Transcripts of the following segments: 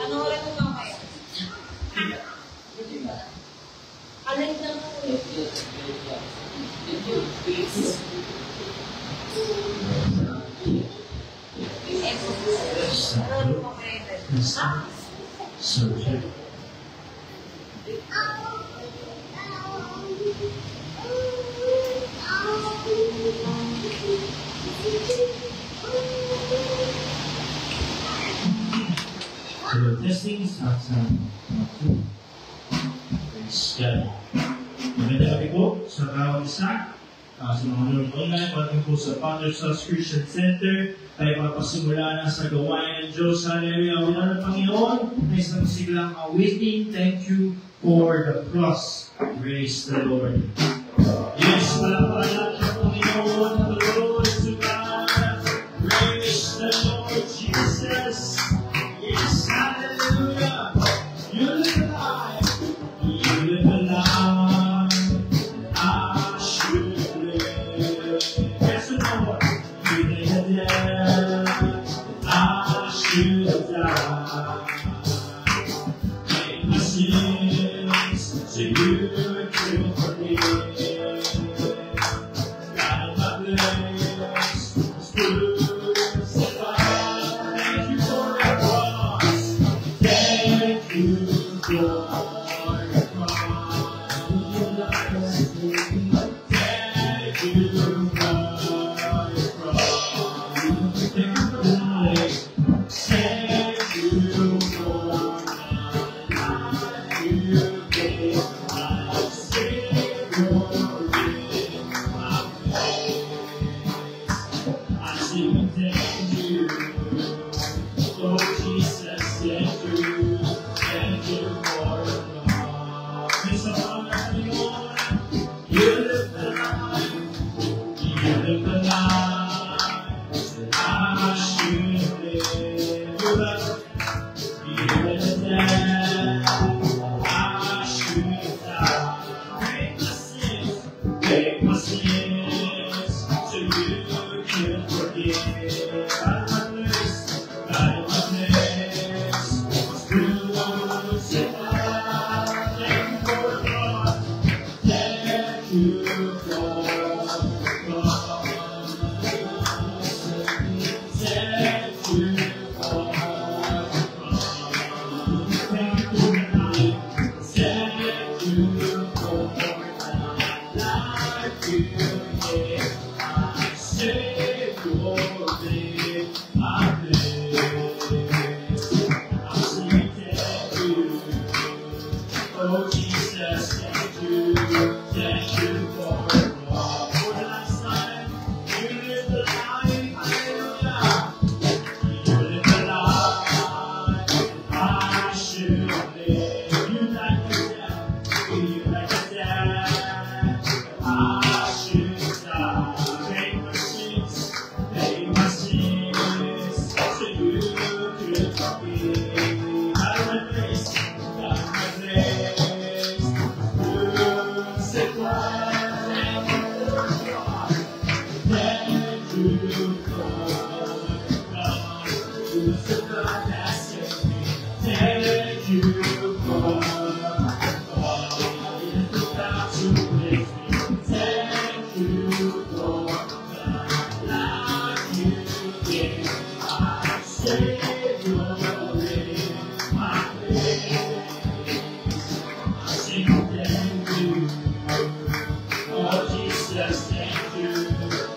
Ano oras mo mamaya? Alin na mo testing at praise God. Magandang gabi po sa bawat isa. Sa mga nanonood online, pagdating po sa Founders House Christian Center, tayo papasimula na sa gawain ng Diyos. Hallelujah. Wala ng Panginoon, na isang siglang awitin. Thank you for the cross. Praise the Lord. Yes, wala pa natin ang Panginoon. Lord to God. Praise the Lord Jesus. Yes, hallelujah. You live alive. You live alive. I should live. Yes, Lord. You live alive. I should die. Make my sins so you can forgive. God, my place is crucified. Thank you for the cross. Thank you for the cross. Thank you for the cross. Thank you for life. Thank you for life. You gave my Savior in my place. I sing thank you. Oh Jesus, thank you. Thank you for the cross. It's a wonderful Lord. You live the life. You live the life. I should live. You love. You live the death. I should die. Take my sins. Take my sins. So you can forgive. God, my place. God, my place. Was crucified. Thank you for the cross. Thank you for the cross. Thank you for the cross. Thank you for life. Thank you for life. You gave my Savior in my place. I'm singing thank you for all is about to please me. Thank you for the life you gave. I save your name, my praise. I sing thank you. Oh Jesus, thank you.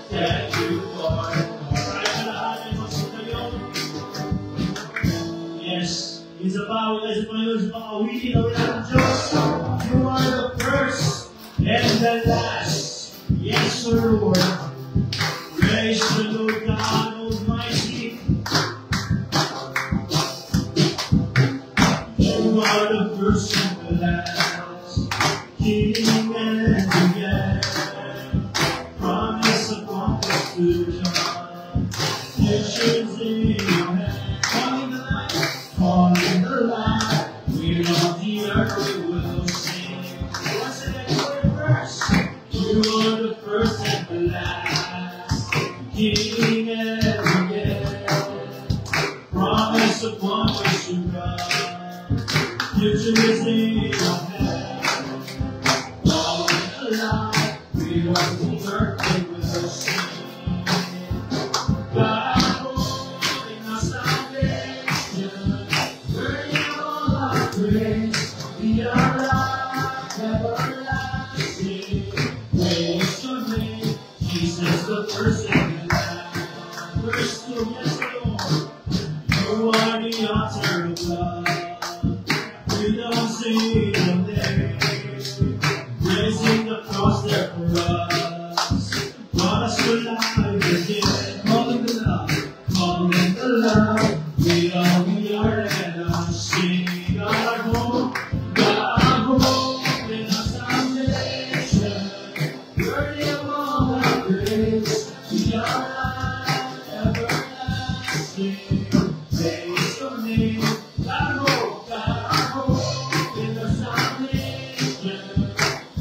Thank you, Lord. Yes, it's about as well as about we need a Diyos. You are the first and the last. Yes, Lord. Praise the Lord God Almighty. You are the first and the last. King and again. Promise upon us to John. Futures in your hand. All in the light, we on the earth we will sing. What's the next verse? You are the first and the last, King and again. Promise upon which you run. Future is in your hand. All in the light, we on the earth we will sing. God. Praise, we are alive, everlasting. Praise your name, Jesus, the first and the last. First, yes, Lord, you are the author of love. We don't see your name, raising the cross there for us. Brought us to life again, calling the love, calling the love. We are and I'm singing. God home in our salvation, worthy of all our praise. We are alive, everlasting. Praise your name. God home in our salvation,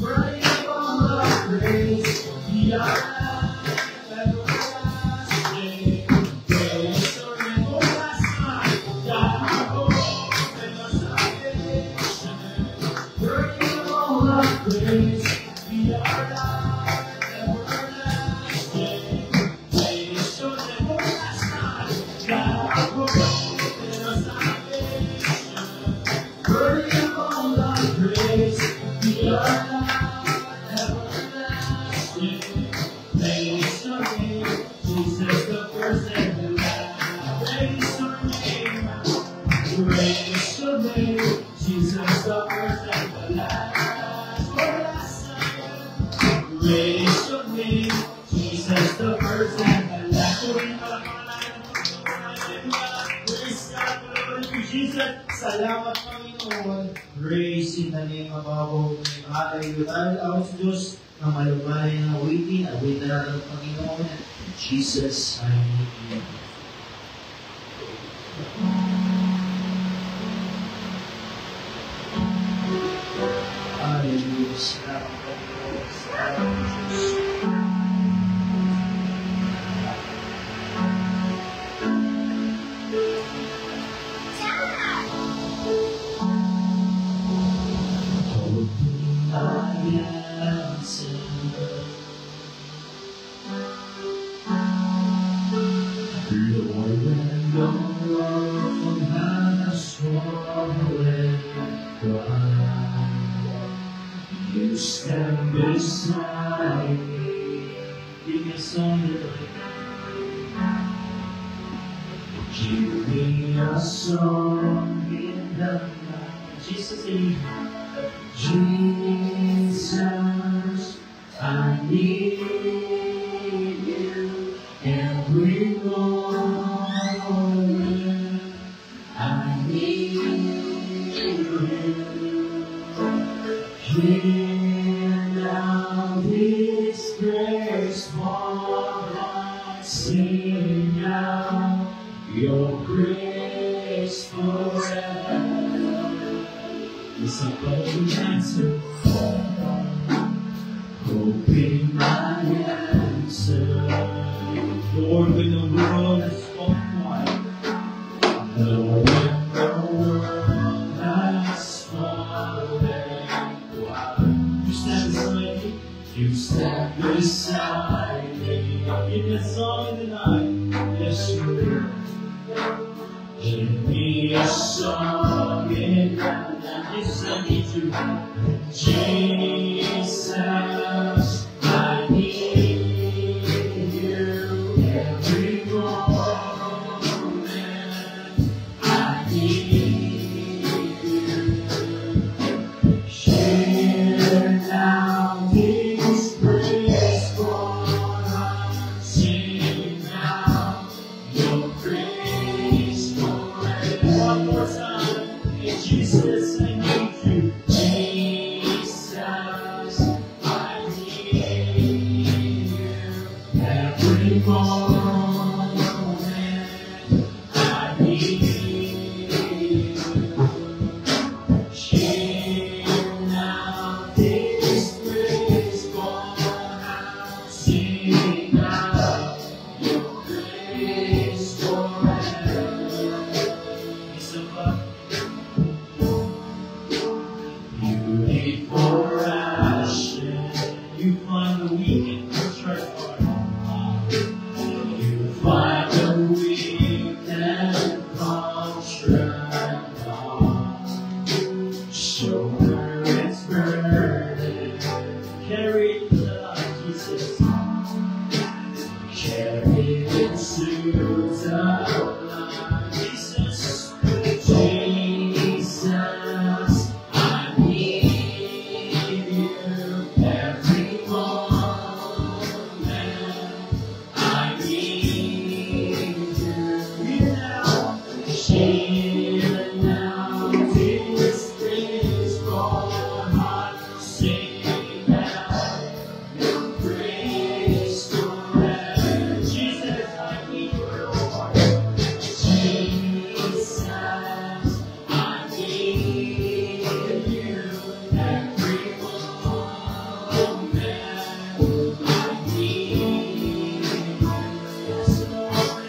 worthy of all our praise. We are alive, everlasting. Praise your name. Oh, last night, God home. Praise, we are alive, everlasting. Praise your name, oh, last night, God broke in our salvation. Worthy of all our praise, we are alive, everlasting. Praise your name, Jesus, the first and the last. Praise your name, Jesus, the first and the last. Praise your name, Jesus, the first and the last. Praise God, Lord Jesus. Salamat, Panginoon. Praise in the name of our Lord. Hallelujah. Dahil ako sa Diyos na malumay na awitin, awitin na ng Panginoon. Jesus, I need you. Hallelujah. Salamat, Panginoon. You stand beside me. Give me a song. Give me a song in the night. Jesus, Jesus, I need you every moment. I need you. Hear now this grace for us, sing now your grace forever. It's a golden answer, hoping my answer. Lord, when the world is gone wide, Lord, when the world has Jesus, I need you. Jesus, I need you every moment. I need you. Share now this praise for us. Sing now your praise forever. One more time. Jesus, I need you. Jesus, I need you every moment. I need you. Share now this praise for us. Sing now your praise forever. Beautiful ashes, you find the weak and contrite heart. You find the weak and contrite heart. Shoulder its burden, carry it to the light, Jesus. Carry it to the light, Jesus. Jesus, I need you every moment. I need you now. Share now this praise for heart. Sing now your praise forever. Jesus, I need you, Lord. Jesus, I need you every moment. I need you. Yes, Lord.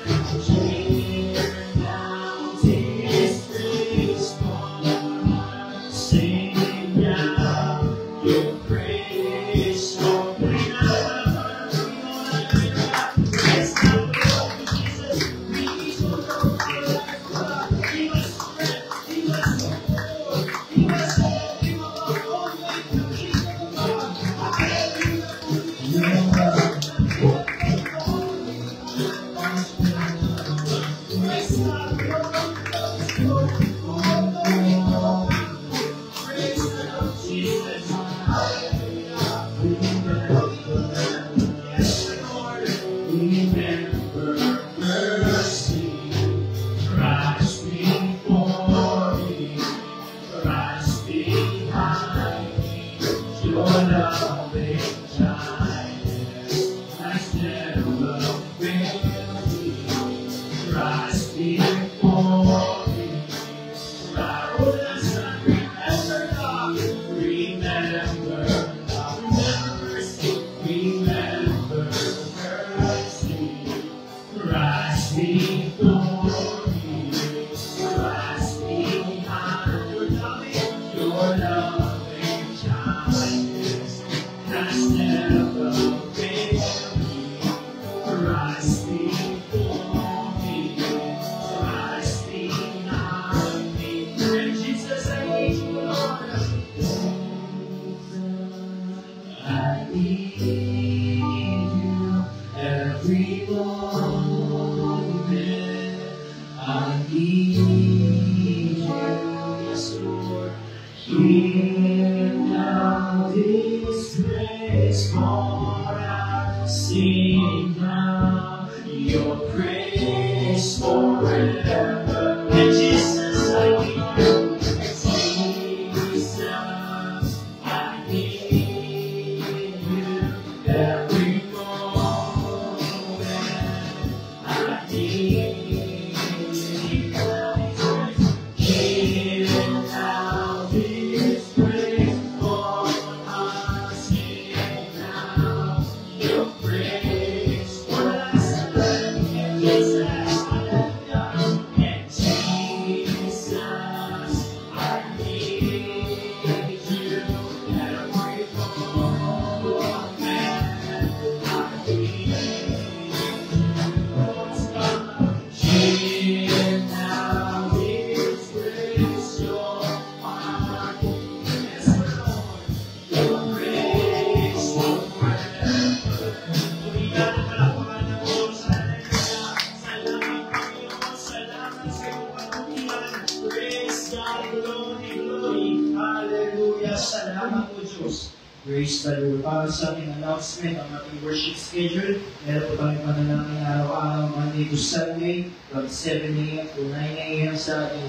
Share now this praise for us. Sing now your praise for yes, now, Lord Jesus, we need your Lord. Give us strength, give us support, give us hope, give us all the way to Jesus, Lord. Praise God, praise God, Jesus. Yes, Lord. Remember mercy, Christ before me, Christ behind me, your loving kindness has never failed me. Christ before me, Christ remember God, remember God, remember mercy, remember mercy. Christ before me, Christ behind. Your loving kindness has never failed me. Christ before me, Christ behind me. And Jesus, I need you, Lord. I need you every moment. I need you, yes, Lord. Hear now this praise for us. Sing now your praise forever. And Jesus, I need you. Jesus, I need you every moment. I need hear now this praise for us. Sing now your praise for us. Jesus, and Jesus, I need you every moment. I need you. Hear now this praise, your Salamat po Diyos. Praise the Lord. Para sa ating announcement, ang ating worship schedule, meron po tayong panalangin araw-araw, Monday to Sunday, from 7 a.m. to 9 a.m. sa ating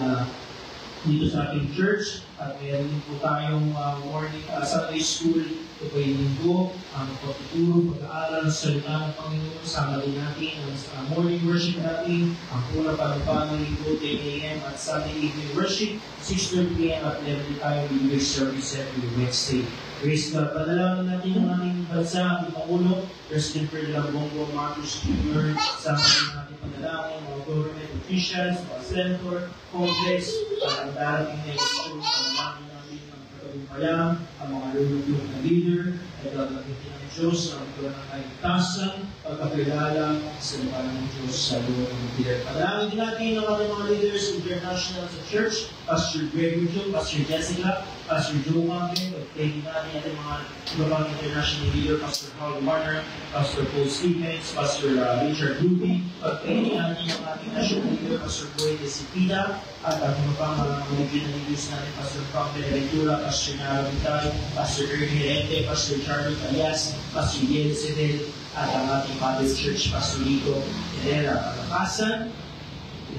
dito sa ating church. At meron din po tayong morning Sunday school. Ito po yung linggo, ang pagtuturo, pag-aaral ng salita ng Panginoon. Sama din natin ang morning worship natin, ang pula panupano linggo, 10 a.m. at Sunday evening worship, 6:30 p.m. at 11 tayo bibig service every Wednesday. Praise God. Panalangin natin ang aming bansa, ang Pangulo, President Ferdinand Bongo Marcos Jr., sama din natin panalangin, mga government officials, mga senator, Congress, ang darating na eleksyon, panalangin natin ang katagumpayan, ang mga lulubog na leader, ay gagamitin ng Diyos ang ito ng kaligtasan, pagkakilala sa lupa ng Diyos sa luwa ng leader. Panalangin din natin ang ating mga leaders international sa church, Pastor Greg Rujo, Pastor Jessica, Pastor Joe Mangin, pag-pray din natin ating mga ibang international leader, Pastor Paul Warner, Pastor Paul Stevens, Pastor Richard Ruby, pag-pray din natin ang ating national leader, Pastor Boy de Cepeda, at ang mga pang mga regional leaders natin, Pastor Frank Benaventura, Pastor Nara Vitay, Pastor Ernie Rente, Pastor Charlie Calias, Pastor Yel Sedel, at ang ating Father Church, Pastor Lito Herrera. Kalakasan,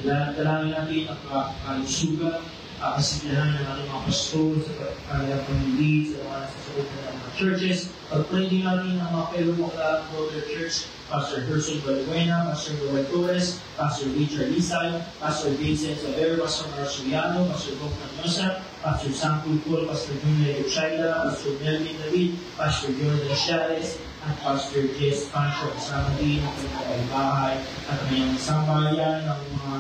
dalangin natin ang kalusugan, kasiglahan ng ating mga pastor sa kanilang pamilya, sa mga nasasakupan ng mga churches. Pag-pray din natin ang mga fellow mga brother church, Pastor Gerson Balbuena, Pastor Noel Torres, Pastor Richard Lisay, Pastor Vincent Savero, Pastor Marciano, Pastor Bob Nagnosa, Pastor Sam Pulpul, Pastor Junior Echaida, Pastor Melvin David, Pastor Jordan Chavez, at Pastor Jess Pancho, kasama din ang kanyang bahay at mayang sambayan ng mga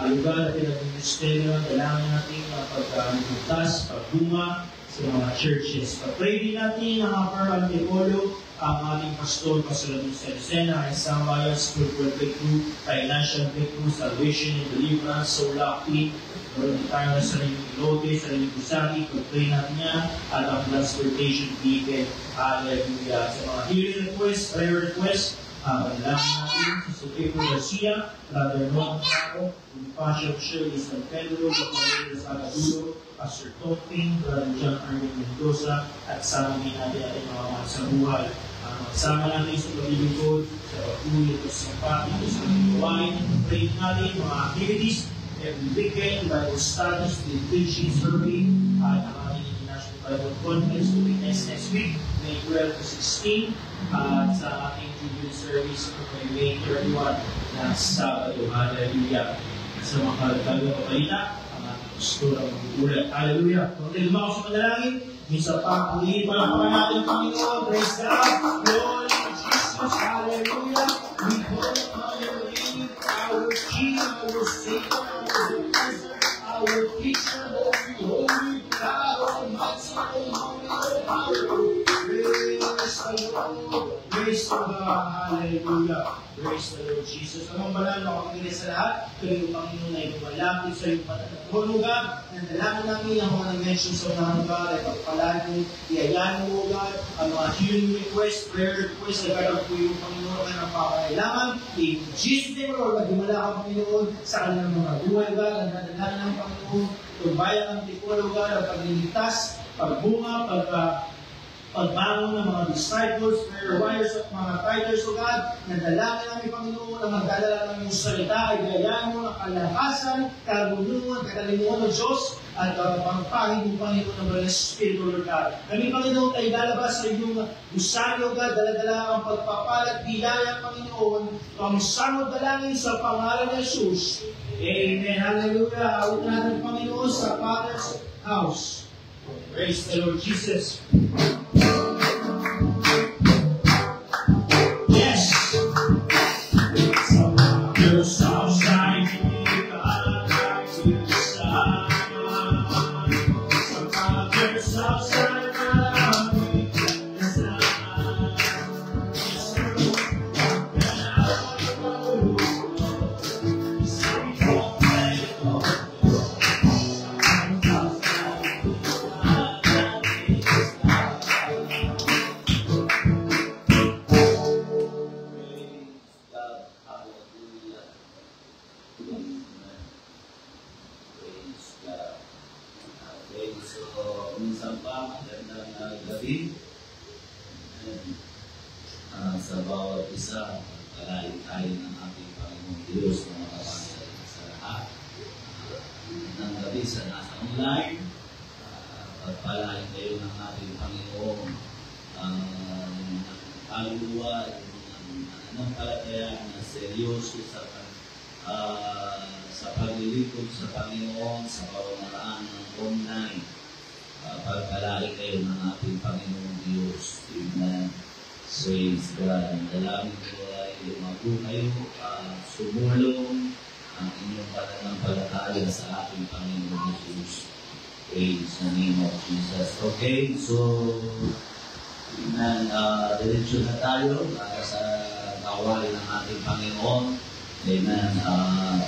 lugar na pinag-ministeryo. Dalangin natin ang pagligtas, pagbunga sa mga churches. Pag-pray din natin ang mga Antipolo, ang ating pastor, Pastor Lucia Lucena, ang sambayan, spiritual breakthrough, financial breakthrough, salvation and deliverance, soul acting, meron tayo na sariling ilote, sariling kusari, pag-pray natin yan, at ang transportation vehicle. Hallelujah. Sa mga hearing request, prayer request, panalangin natin si Sofeco Garcia, Brother Juan Caro, Pastor Shirley San Pedro, Dr. Salvador, Pastor Toping, Brother John Arvin Mendoza, at sama din natin ating mga mga sa buhay. Magsama natin sa paglilingkod, sa pagtuloy at sa pati, sa pagkawain, pray natin mga activities, every weekend, Bible studies, the preaching survey, at ang ating International Bible Conference to witness next week, May 12 to 16, at sa ating Jubilee service to May 31 na Sabado. Hallelujah. Sa mga kalagdagang pabalita, ang ating pastor ang magugulat. Hallelujah. Kung tayo lumako sa panalangin, minsan pa, ang iipalapakan natin Panginoon. Praise God. Lord Jesus. Hallelujah. We call on your name, our King, our Savior, our teacher, holy God, Almighty, holy, praise the Lord, praise the God, hallelujah, praise the Lord Jesus. Amang banal na kapagilis sa lahat, kayo Panginoon ay lumalapit sa iyong patatagong lugar, nandalangin namin ang mga nag-mention sa mga lugar, ay pagpalago, iyayan mo, God, ang mga healing request, prayer request, ay karang po yung Panginoon ay ng pakailangan, in Jesus name, Lord, magimala ka Panginoon sa kanilang mga buhay, God, ang nadalangin ng Panginoon, tubayan ang Antipolo, God, ang pagliligtas, pagbunga, pagbangon ng mga disciples, prayer warriors at mga fighters, O God, nadalangin namin, Panginoon, na magdadala ng iyong salita, ay gayahin mo ng kalakasan, karunungan, kakalimuan ng Diyos, at pangpahid mo, Panginoon, ng Banal Espiritu, Lord God. Kami, Panginoon, ay lalabas sa iyong gusali, O God, daladala ang pagpapalat, biyaya, Panginoon, pamusangod dalangin sa pangalan ng Jesus. Amen. Hallelujah. Hawit natin, Panginoon, sa Father's house. Praise the Lord Jesus. Yes. The south side, to the side. The south side, minsan pa, magandang gabi. Sa bawat isa, pagpalain tayo ng ating Panginoong Diyos na makapansin sa lahat. Ng gabi sa nasa online, pagpalain kayo ng ating Panginoon ang kaluluwa, ang palataya na seryoso sa paglilingkod sa Panginoon sa pamamaraan ng online. Pagpalain kayo ng ating Panginoong Diyos. Amen. Praise God. Dalangin ko ay lumago kayo, sumulong ang inyong pananampalataya sa ating Panginoong Diyos. Praise the name of Jesus. Okay, so amen. Diretso na tayo para sa gawain ng ating Panginoon. Amen. Amen.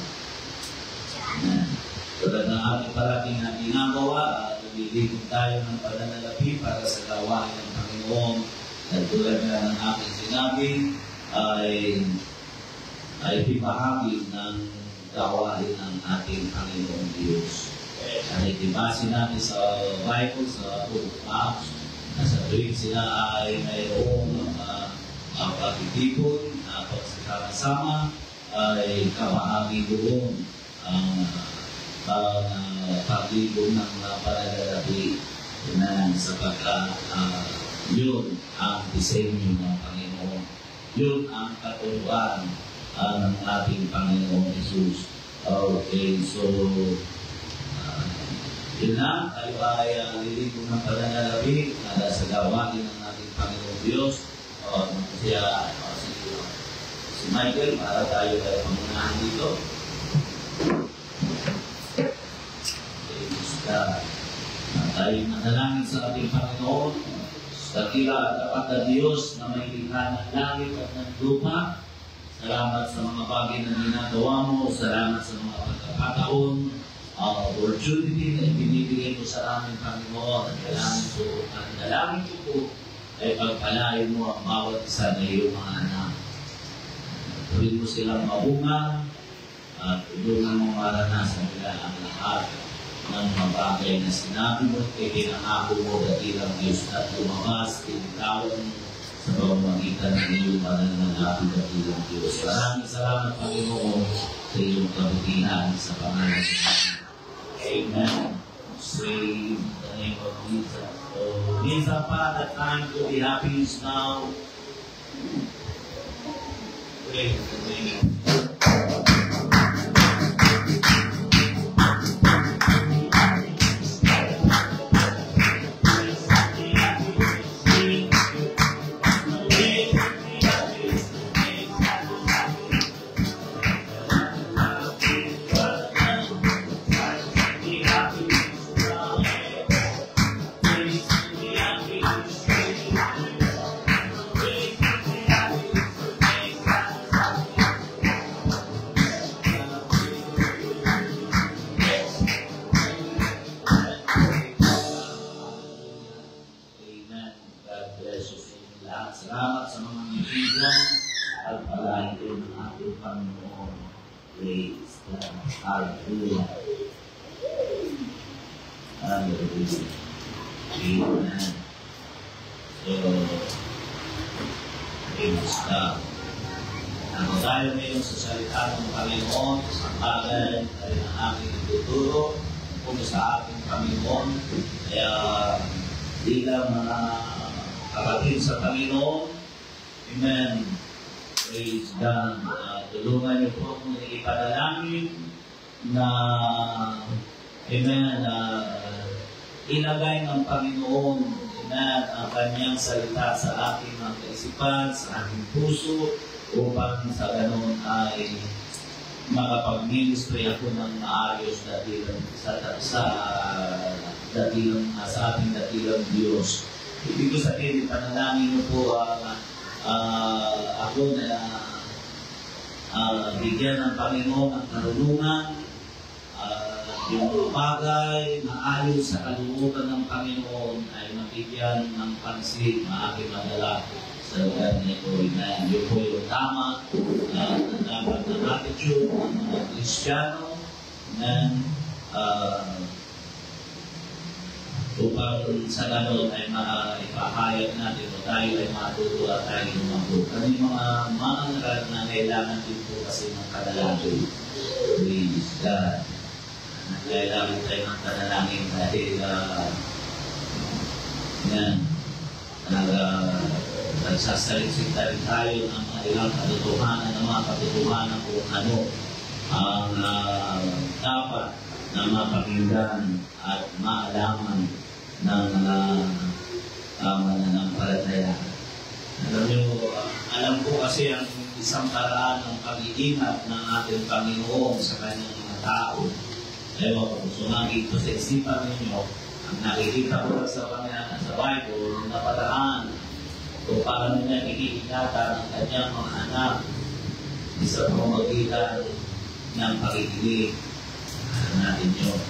Tulad ng ating parating na ginagawa, lumilipod tayo ng pananalapi para sa gawain ng Panginoon. At tulad nga ng aking sinabi, ay pipahagi ng gawain ng ating Panginoong Diyos. At itibasin natin sa Bible, sa Book of Acts, na sa tuwing sila ay mayroong pagtitipon, pagsasama, ay kamahagi doon ang paglibon ng pananalapi. Sapagkat yun ang disenyo ng Panginoon. Yun ang katuluan ng ating Panginoong Jesus. Okay, so yun na, tayo ay lilipon ng pananalapi sa gawain ng ating Panginoong Diyos. Si Michael, para tayo ay pamunahan dito. Tayo manalangin sa ating Panginoon. Dakila at tapat na Diyos na may likha ng langit at ng lupa. Salamat sa mga bagay na ginagawa mo. Salamat sa mga pagkakataon, opportunity na ibinibigay mo sa amin, Panginoon. At dalangin ko po ay pagpalain mo ang bawat isa na iyong mga anak. Tuwid mo silang mabunga at tulungan mo maranasan nila ang lahat ng mga bagay na sinabi mo at pinangako mo dakilang Diyos at lumabas, tinitawan mo sa pamamagitan ng iyong pananalapi dakilang Diyos. Maraming salamat, Panginoon, sa iyong kabutihan sa pangalan ng Diyos. Amen. Say the name of Jesus. So, minsan pa, the time to be happy is now. Praise the name of Jesus. Salamat sa mga natijan at palahin ko ng ating Panginoon. Praise God. Hallelujah. Hallelujah. Amen. So, praise God. Ako tayo ngayon sa salita ng Panginoon, sa bagay ay ang aking ituturo kung sa ating Panginoon. Kaya, di lang mga kapatid sa Panginoon. Amen. Praise God. Tulungan niyo po kung ipanalangin na amen, ilagay ng Panginoon ang kanyang salita sa aking mga kaisipan, sa aking puso, upang sa ganon ay makapag-ministry ako ng maayos sa ating dakilang Diyos. Ibig ko sabihin, panalangin niyo po ako na bigyan ng Panginoon ang karunungan, yung mga bagay na ayon sa kalooban ng Panginoon ay mabigyan ng pansin na aking madala sa lugar nito. Yun po yung tama na dapat ng attitude ng mga Kristiyano. upang sa gano'n ay maipahayag natin o tayo ay matuto at tayo lumabot. Ano yung mga mangaral na kailangan din po kasi ng kadalagin? Praise God. Kailangan tayo ng kadalagin dahil yan, nagsasaliksita rin tayo ng mga ilang katotohanan, ng mga katotohanan kung ano ang dapat na mapakinggan at maalaman ng mananampalataya. Alam ko kasi ang isang paraan ng pag-iingat ng ating Panginoon sa kanyang mga tao. Ewan ko, sumagi ito sa isipan ninyo, ang nakikita ko sa Bible na paraan kung paano niya ikiingatan ang kanyang mga anak sa pamamagitan ng pakikinig natin yun.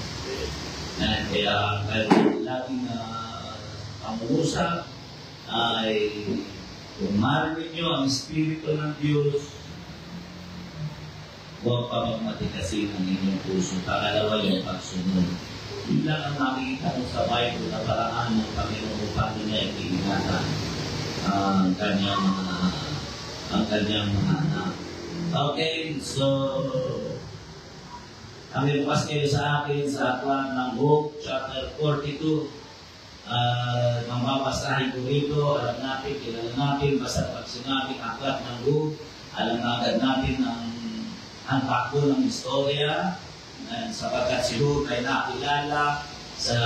Kaya laging pangusap ay kung marinig nyo ang Espiritu ng Diyos, huwag pa magmatikasin ang inyong puso. Pangalawa yung pagsunod. Yun lang ang makikita mo sa Bible na paraan ng Panginoon paano niya ikiingatan ang kanyang mga anak. Okay, so kami bukas kayo sa akin sa aklat ng Luke chapter 42. Mambabasahin ko rito, alam natin, kilala natin, basta pag sinabing aklat ng Luke, alam na agad natin ang takbo ng istorya, sapagkat si Luke ay nakilala sa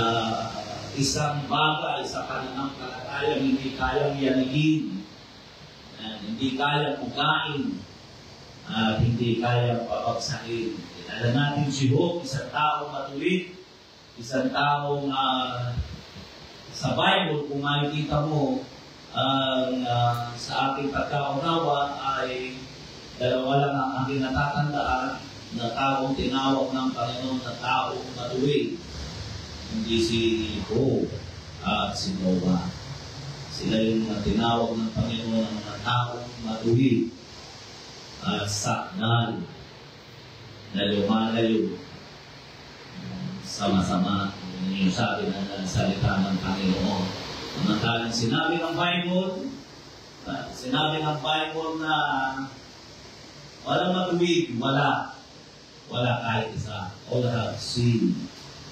isang bagay sa kanilang kalagayan, hindi kayang yanigin, hindi kayang ugain, at hindi kayang papagsakin. Alam natin si Job, isang taong matuwid, isang taong sa Bible, kung makikita mo, sa ating pagkaunawa ay dalawa lang ang aking natatandaan na taong tinawag ng Panginoon na taong matuwid. Hindi si Job at si Noah. Sila yung tinawag ng Panginoon na taong matuwid at sakdal na lumalayo sama-sama yung sabi ng salita ng Panginoon. Samantalang sinabi ng Bible na walang matuwid, wala kahit isa. All have sinned.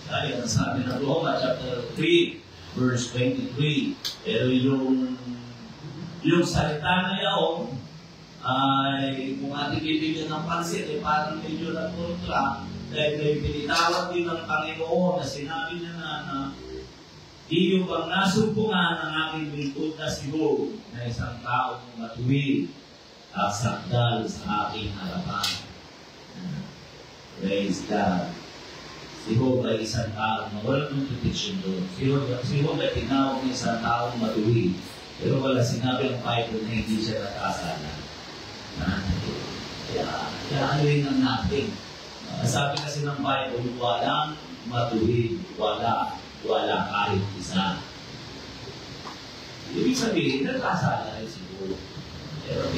Kaya ang sabi ng Roma chapter 3 verse 23. Pero yung salita na yaon ay kung ating bibigyan ng pansin, parang medyo nagkontra dahil may pinitawag din ng Panginoon na sinabi niya na di yung bang nasumpungan ng aking lingkod na si Job na isang taong matuwid at sakdal sa aking harapan. Praise God. Si Job ay isang taong na walang contradiction doon. Si Job ay tinawag ng isang taong matuwid, pero wala sinabi ng Bible na hindi siya nakasala. Kaya ano yun ang natin? Sabi kasi ng Bible, walang matuwid, wala kahit isa. Ibig sabihin, nagkasala rin siguro. Pero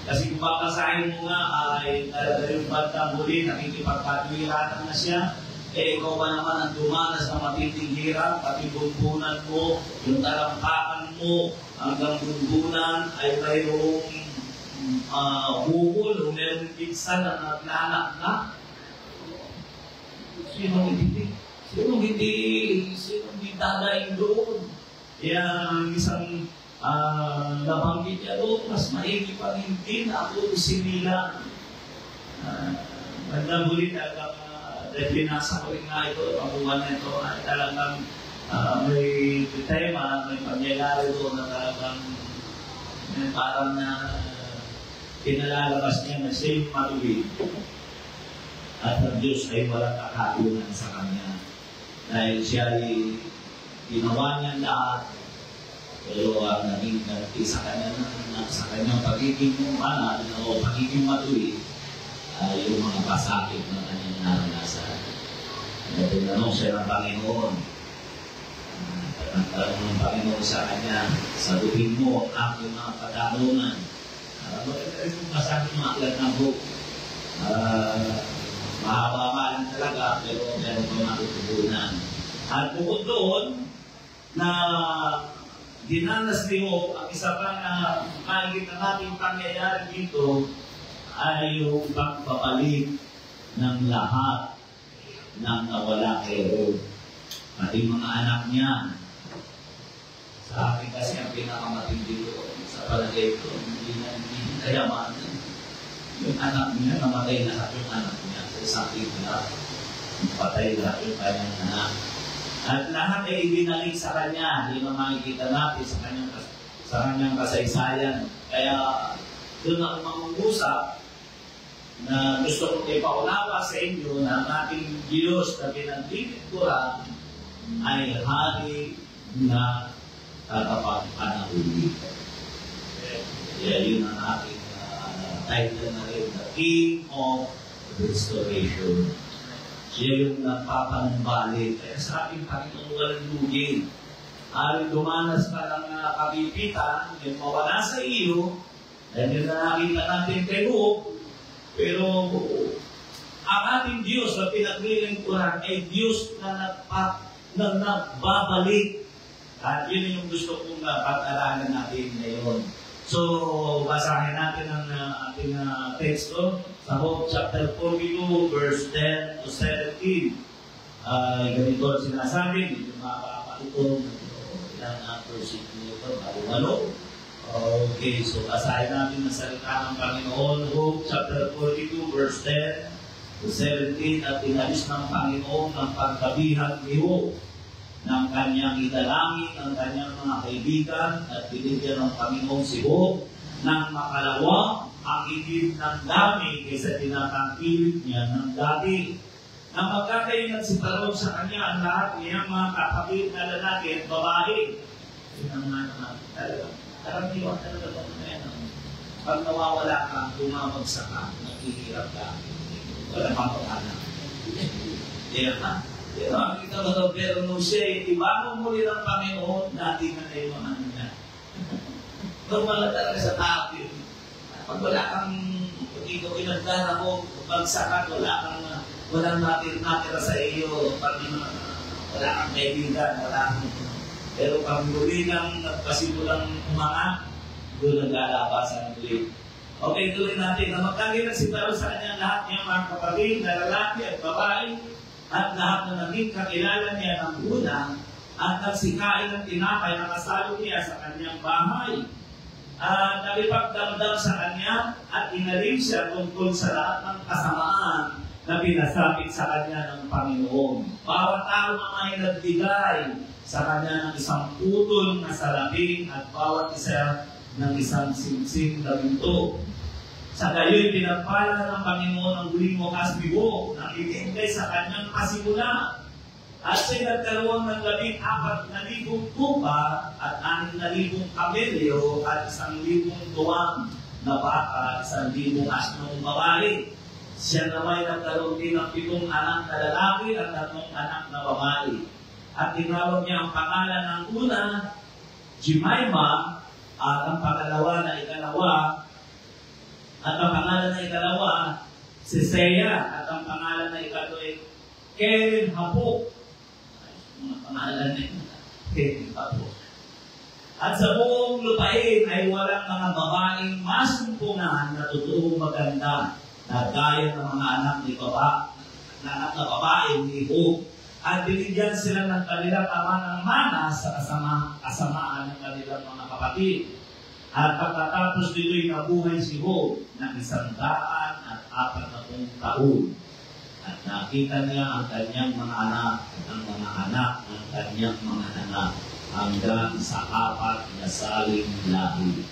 kasi kung babasahin mo nga ay talaga yung bandang huli, nakikipagpatuwiratan na siya, ikaw ba naman ang dumanas na matinding hirap, pati bunbunan mo, yung talampakan mo, hanggang bunbunan ay mayroong bukol o meron pinsan na naglanak na. Sino hindi dadaing doon? Kaya ang isang nabanggit niya doon, mas maigi pang hindi na ako sinila. Bandang huli talagang dahil binasa ko rin nga ito, pagbuwan na ito, ay talagang may tema, may pangyayari doon na talagang parang na pinalalabas niya na siya'y matuwid. At ang Diyos ay walang kakagunan sa Kanya. Dahil siya ay ginawa niya lahat, pero ang naging sa kanyang pagiging banal o pagiging matuwid ay yung mga pasakit na kanyang naranasan. Tinanong siya ng Panginoon. Tanong ng Panginoon sa kanya, sagutin mo ang aking mga pagkaronan. Maganda rin kung masabi mga aklat ng book. Mahaba lang talaga, pero meron pa matutubunan. At bukod doon, na dinanas ni Job, ang isa pa na makikita natin pangyayari dito ay yung pagbabalik ng lahat ng nawala kay Job. Pati mga anak niya. Sa akin kasi ang pinakamatindi ko sa palagay ko, hindi kayamanan. Yung anak niya, namatay lahat yung anak niya. Sa isang na patay lahat yung kanyang anak. At lahat ay ibinalik sa kanya. Hindi na makikita natin sa kanyang kasaysayan. Kaya doon ako mangungusap na gusto kong ipaunawa sa inyo na ang ating Diyos na pinaglilingkuran ay hari na tatapag-panahuli. Kaya yun ang ating title na rin, The King of Restoration. Siya yung nagpapanumbalik. Kaya sa ating Panginoon walang lugin. Aring dumanas ka ng kapipitan, yung mawala sa iyo, dahil yun na nakita natin kay Job, pero ang ating Diyos na pinaglilingkuran ay Diyos na nagbabalik. At yun yung gusto kong pag-aralan natin ngayon. So, basahin natin ang ating teksto sa Job chapter 42, verse 10 to 17. Ganito ang sinasabi, medyo makakapalitong ilang versikulo ito, malo-malo. Okay, so basahin natin ang salita ng Panginoon, Job chapter 42, verse 10 to 17, at inalis ng Panginoon ng pagkabihan ni Job ng kanyang idalangin, ang kanyang mga kaibigan, at binigyan ng Panginoon si Job ng makalawa ang higit ng dami kaysa tinatangkilik niya ng dati. Nang magkakaingat si Parang sa kanya ang lahat niyang mga kapatid na lalaki at babae. Sinamahan naman talaga. Karamiwan talaga ba na yan? Pag nawawala ka, bumabagsak ka, naghihirap ka, wala kang pag-anak. Kaya ka. Pero ang kita mo daw, pero nung siya, ibang muli ng Panginoon, dati na yung mga ano niya. Normal talaga sa tao yun. Pag wala kang ikaw inagdara mo, bagsakan, walang natira sa iyo, pag wala kang kaibigan, wala kang... Pero pag muli nang nagpasimulang umangat, doon naglalabasan muli. Okay, tuloy natin na magkagilan si Parang sa kanya lahat niyang mga kapatid na lalaki at babae, at lahat na naging kakilala niya ng una, at nagsikain ng tinapay na kasalo niya sa kanyang bahay. At nalipagdamdam sa kanya at inalim siya tungkol sa lahat ng kasamaan na pinasapit sa kanya ng Panginoon. Bawat tao naman ay nagbigay sa kanya ng isang putol na salamin at bawat isa ng isang simsim na ginto. Sa gayo'y pinagpala ng Panginoon ang huling wakas ni Job na ibigay sa kanyang pasimula. At siya'y nagkaroon ng 14,000 tupa at 6,000 kamelyo at 1,000 tuwang na baka, 1,000 asnong babae. Siya naman nagkaroon din ng 7 anak na lalaki at 3 anak na babae. At tinawag niya ang pangalan ng una, Jemima, at ang pangalawa na ikalawa, at ang pangalan na ikalawa, Sisea, at ang pangalan na ikalawa, Keren Hapok. Mga pangalan na yun, Keren Hapok. At sa buong lupain ay walang mga babaeng masumpungan na totoong maganda na gaya ng mga anak na babae ni Job. At binigyan sila ng kanilang ama ng mana sa kasamaan ng kanilang mga kapatid. At pagkatapos dito'y nabuhay si Job ng 140 taon. At nakita niya ang kanyang mga anak at ang mga anak ng kanyang mga anak hanggang sa 4 na saling lahi.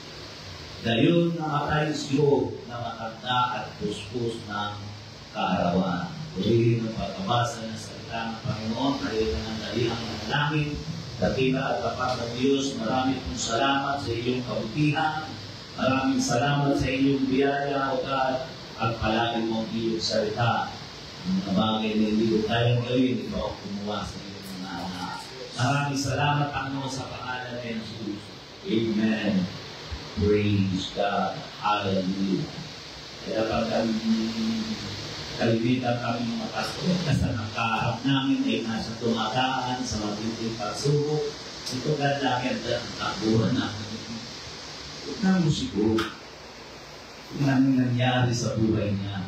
Gayon namatay si Job na matanda at puspos ng kaarawan. Ulihin ang pagkabasa ng salita ng Panginoon, tayo na ng dalihang manalangin. Dakila at tapat ng Diyos, maraming pong salamat sa iyong kabutihan. Maraming salamat sa iyong biyaya, O God, at palagi mong iyong salita. Ang mga bagay na hindi ko tayong gawin, ikaw ang kumuha sa iyong mga anak. Maraming salamat, Panginoon, sa pangalan ng Jesus. Amen. Praise God. Hallelujah. Kaya pag kalimitan kami mga pastor kasi nakaharap namin ay nasa tumagaan sa matinding pagsubok. Ito ganda ang tabuhan namin. Huwag na mo siguro kung anong nangyari sa buhay niya.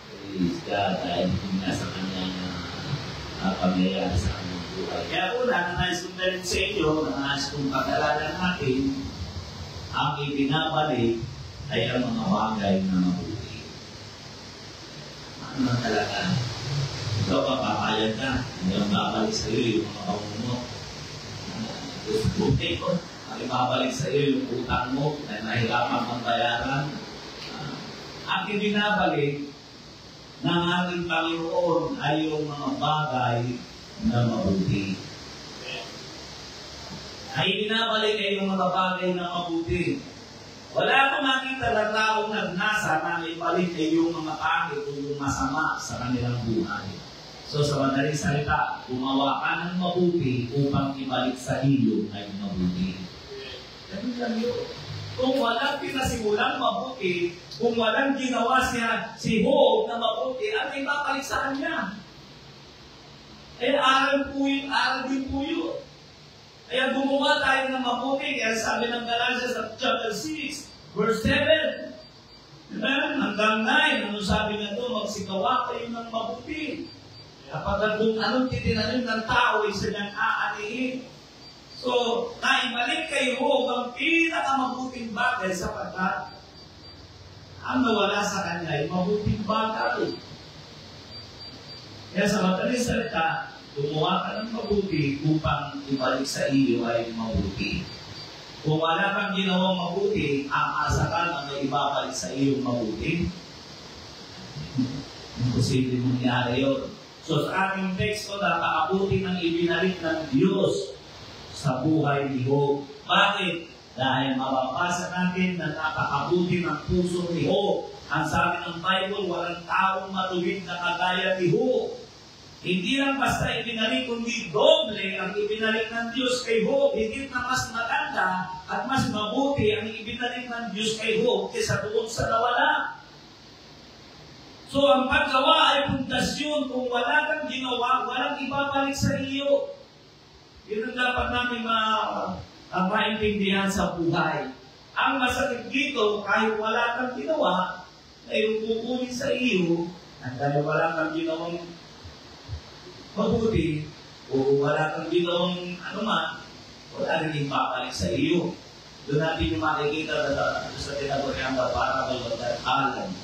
Praise God, dahil ito nga sa kanya na pangyayari sa kanyang buhay. Kaya una, nais kong dalhin sa inyo, nais kong pag-alalan natin, ang ibinabalik ay ang mga bagay na mabuti. Ano talaga? Ikaw papapayag ka, hindi ang babalik sa iyo yung mga pangunot. Buti ko, ang ibabalik sa iyo yung utang mo na nahirapan mong bayaran. Ang ibinabalik ng ating Panginoon ay yung mga bagay na mabuti. Ay ibinabalik ay yung mga bagay na mabuti. Wala akong makita ng taong nagnasa na ibalik ay yung mga pangit o yung masama sa kanilang buhay. So sa madaling salita, gumawa ka ng mabuti upang ibalik sa iyo ay mabuti. Ganun lang yun. Kung walang pinasimulang mabuti, kung walang ginawa siya si Job na mabuti, at ibabalik sa kanya. Eh, aral din po yun. Kaya gumawa tayo ng mabuti. Kaya sabi ng Galatians chapter 6, verse 7. Diba? Hanggang 9, ano sabi nga doon? Magsigawa kayo ng mabuti. Kapag kung anong titinanim ng tao, isa niyang aanihin. So, naibalik kay Job ang pinakamabuting bagay sapagkat ang nawala sa kanya ay mabuting bagay. Kaya sa madaling salita, gumawa ka ng mabuti upang ibalik sa iyo ay mabuti. Kung wala kang ginawang mabuti, ang asa ka na may ibabalik sa iyo mabuti. Imposible mangyari yun. So sa aming teksto, napakabuti ng ibinalik ng Diyos sa buhay ni Job. Bakit? Dahil mababasa natin na napakabuti ng puso ni Job. Ang sabi ng Bible, walang taong matuwid na kagaya ni Job. Hindi lang basta ibinalik, kundi doble ang ibinalik ng Diyos kay Job. Higit na mas maganda at mas mabuti ang ibinalik ng Diyos kay Job kaysa doon sa nawala. So ang paggawa ay pundasyon. Kung wala kang ginawa, walang ibabalik sa iyo. Yun ang dapat namin maintindihan sa buhay. Ang masakit dito, kahit wala kang ginawa, ay kukunin sa iyo, at dahil wala kang ginawang mabuti, o wala kang ginawang anuman, wala rin ibabalik sa iyo. Doon natin yung makikita sa tinaguriang parabol o Alan.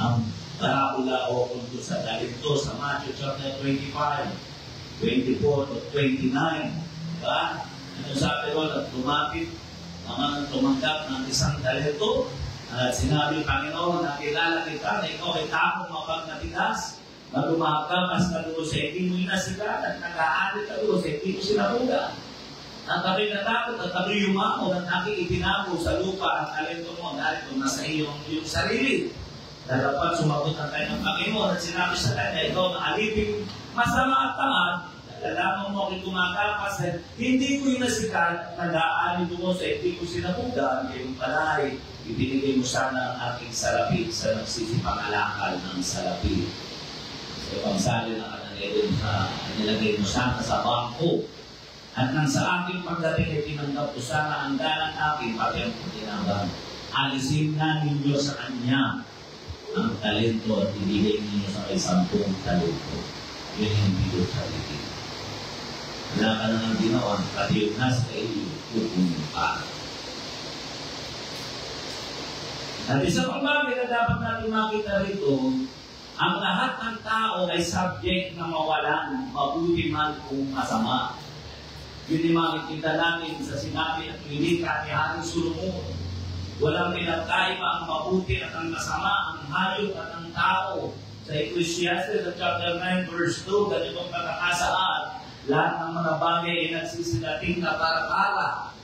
Ang parabola o kung sa dalito sa Matthew chapter 25, 24 to 29. Diba? Ano sabi ko, tumapit naman tumanggap ng isang dalito at sinabi, Panginoon, nakilala kita na ikaw ay takong mapagnatigas na tumakas ka doon sa hindi mo inasigan at nag-aalit ka doon sa hindi mo sinabuga. At kami natakot at kami yumamo at aking itinamo sa lupa at talento mo dahil kung nasa iyong sarili. Dapat sumagot ang tayo ng Panginoon at sinabi sa kanya, ikaw na alipin masama at tamad, nalalaman mo aking kumakapas at hindi ko inasigan, nag-aalit mo sa hindi ko sinabuga, ngayong palay, ibinigay mo sana ang aking salapi sa nagsisipang-alakal ng salapi. So, pagsali na kananilin sa nilagay mo sana sa bangko. At nang sa aking pagdating ay tinanggap ko sana ang galang aking pati ang tinanggap. Alisin na ninyo sa kanya ang talento at ibigay ninyo sa kay 10 talento. Yun yung video sa litin. Wala ka na ng ginawa, pati yung nasa iyo, kukunin pa. At isa pang bagay na dapat natin makita rito, ang lahat ng tao ay subject na mawalan, mabuti man kung masama. Yun yung makikita namin sa sinabi at linika ni Haring Solomon. Walang pinagkaiba ang mabuti at ang masama, ang hayop at ang tao. Sa Ecclesiastes chapter 9 verse 2, ganitong pagkakasaad, lahat ng mga bagay ay nagsisigating na para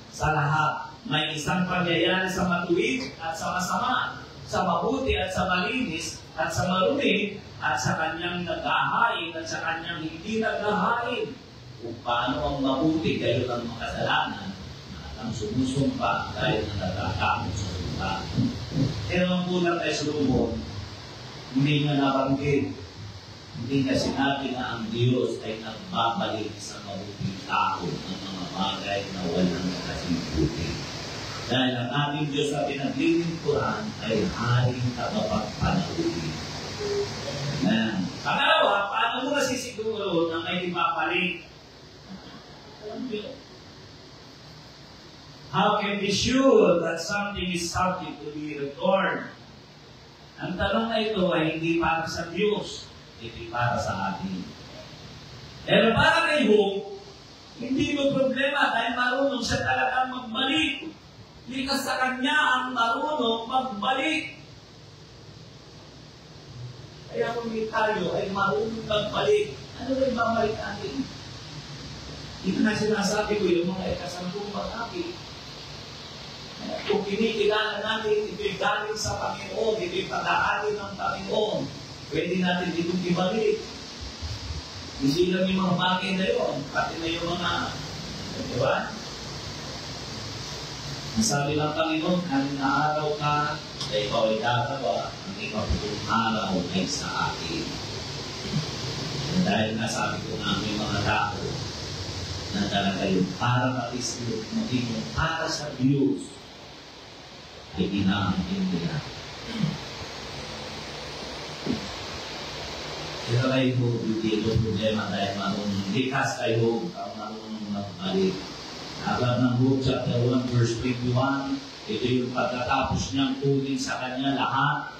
sa lahat. May isang pangyayari sa matuwid at sa masama, sa mabuti at sa malinis, at sa marumi, at sa kanyang naghahain at sa kanyang hindi naghahain. Kung paano ang mabuti kayo ng makasalanan at ang sumusumpa dahil na nagkakamot sa sumpa. Pero ang kulang kay Solomon, Hindi niya nabanggit. Hindi niya sinabi na ang Diyos ay nagbabalik sa mabuting tao ng mga bagay na walang kasibuti. Dahil ang ating Diyos na pinaglilingkuran ay haring tagapagpanahuli. Pangalawa, paano mo nasisiguro na may ipapalit? How can be sure that something is subject to be returned? Ang tanong na ito ay hindi para sa Diyos, hindi para sa atin. Pero para kay Job, hindi mo problema dahil marunong siya talagang magbalik. Likas sa kanya ang marunong magbalik. Kaya kung tayo ay marunong magbalik, ano ba yung babalik natin? Ito na sinasabi ko yung mga ikasampung pag-api. Kung kinikilala natin, ito'y galing sa Panginoon, ito'y pag-aari ng Panginoon, pwede natin itong ibalik. Hindi lang yung mga bagay na yun, pati na yung mga, di ba? Nasabi ng Panginoon, ang naaraw ka, ay ikaw ay dadawa, ang ikapulang araw ay sa akin. Dahil nasabi ko nga may mga tao na talaga yung para matislip, maging yung para sa Diyos, ay inaaminin. Kaya kayo, hindi ito problema dahil marunong. Likas kayo, ang marunong magbalik. Agad ng Job chapter 1 verse 21, ito yung pagkatapos niyang tunin sa kanya lahat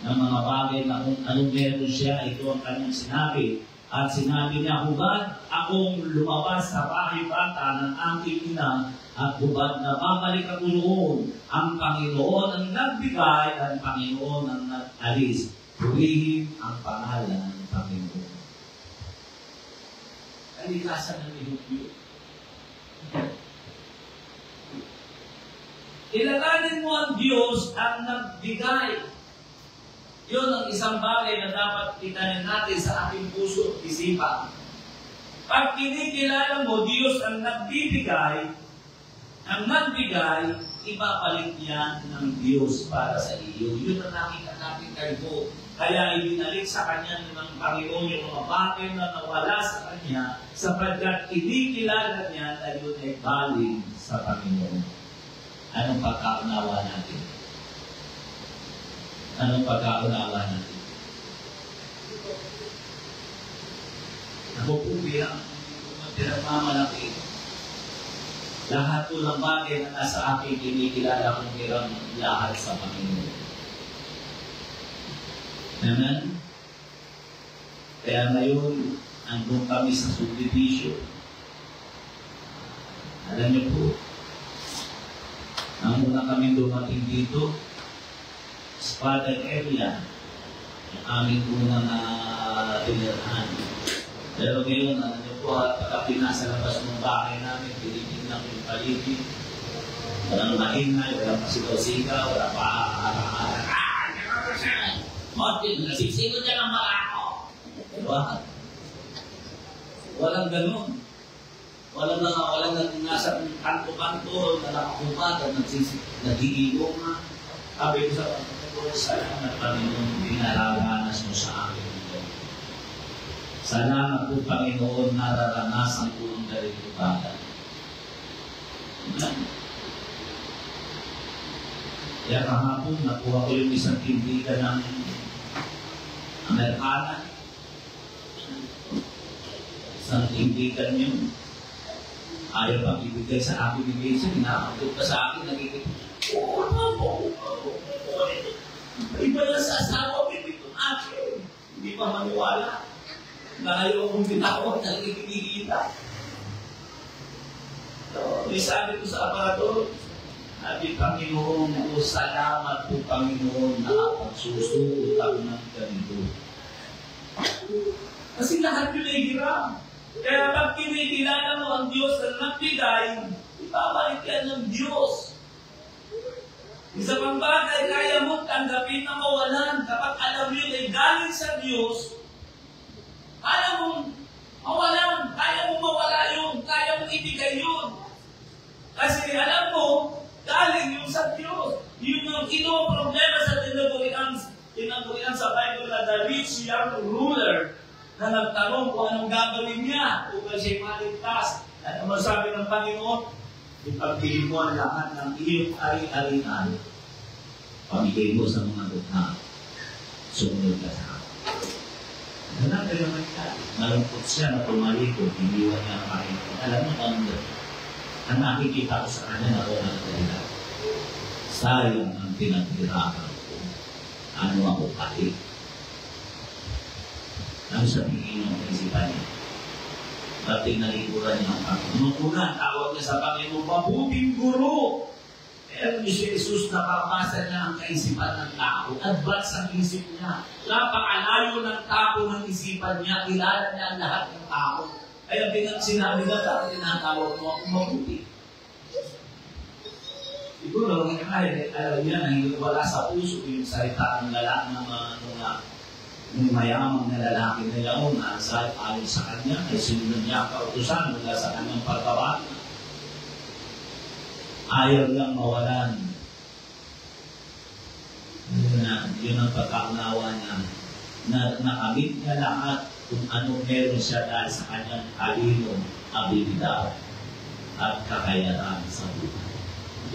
ng mga bagay na kung anong meron siya, ito ang kanyang sinabi. At sinabi niya, hubad akong lumabas sa bahay bata ng aking ina, at hubad na babalik ako noon. Ang Panginoon ang nagbigay, ang Panginoon ang nag-alis. Purihin ang pangalan ng Panginoon. Kalikasan ng Ilugyo. Ilalanin mo ang Diyos ang nagbigay. Yun ang isang bagay na dapat itanin natin sa ating puso at isipan. Pag kinikilala mo, Diyos ang nagbibigay, ang nagbigay, ibabalik yan ng Diyos para sa iyo. Yun ang nakita natin kay Job. Kaya ibinalik sa kanya ng Panginoon yung mga bagay na nawala sa kanya sapagkat kinikilala niya na yun ay galing sa Panginoon. Anong pagkaunawa natin? Anong pagkaunawa natin? Ako po bilang pinagmamalaki. Lahat po ng bagay na nasa akin, kinikilala kong bilang lahat sa Panginoon. Amen? Kaya ngayon, andun kami sa subdivision. Alam niyo po, nang una kami dumating dito, Spartan area, yung aming unang tinirahan. Pero ngayon, ano niyo po, pagka pinasa labas ng bahay namin, tinitingnan yung paligid. Walang maingay, walang pasigaw-sigaw, walang paharang-harang. Martin, nasisigod niya ng malako. Diba? Walang ganun. Walang nasa kanto-kanto, na nakakubad, at nag-iigo nga. Sabi ko sa salamat Panginoon, pinararanas mo sa akin ito. Salamat po Panginoon, nararanasan ko ang dalitubagan. Kaya kahapon, nakuha ko yung isang tindigan ng Amerikana. Isang tindigan yun. Ayaw pang ibigay sa akin ni Mason, inaakot pa sa akin, nagiging, iba lang sa asawa, ito akin. Hindi pa maniwala. Na ayaw akong binawag, nagigigita. So, may sabi ko sa aparato, sabi, Panginoon po, salamat po Panginoon na pagsusuot ako ng ganito. Kasi lahat yun ay hiram. Kaya pag kinikilala mo ang Diyos na nagbigay, ibabalik yan ng Diyos. Isa pang bagay, kaya mo tanggapin na mawalan kapag alam yun ay galing sa Diyos. Kaya mo mawalan, kaya mo mawala yun, kaya mo ibigay yun. Kasi alam mo, galing yung sa Diyos. Yun ang problema sa tinagurian sa siya'y maligtas. At ang sabi ng Panginoon, ipagpili mo ang lahat ng iyong ari-arian. Pamigay mo sa mga dukha. Sumunod ka sa akin. Hanapin naman ka. Malungkot siya na tumalikod, iniwan niya ang Panginoon. Alam mo kung ang nakikita ko sa kanya na wala na talaga. Sayang ang pinaghirapan ko. Ano ako kahit? Ano sa tingin ng isipan niya? Ba't tinalikuran niya ang Panginoon? Una, tawag niya sa Panginoon, mabuting guro. Pero si Jesus napapasa niya ang kaisipan ng tao. Advance ang isip niya. Napakalayo ng tao ng isipan niya. Kilala niya ang lahat ng tao. Kaya sinabi na tayo tinatawag mo akong mabuti. Siguro, alam niya na wala sa puso yung salita ng lalaki ng ng mayamang na lalaki na yaon na ayon sa kanya ay sinunod niya kautusan mula sa kanyang pagkabata. Ayaw lang mawalan. Yun ang pagkaunawa niya na nakamit niya lahat kung ano meron siya dahil sa kanyang talino, abilidad at kakayatan sa buhay.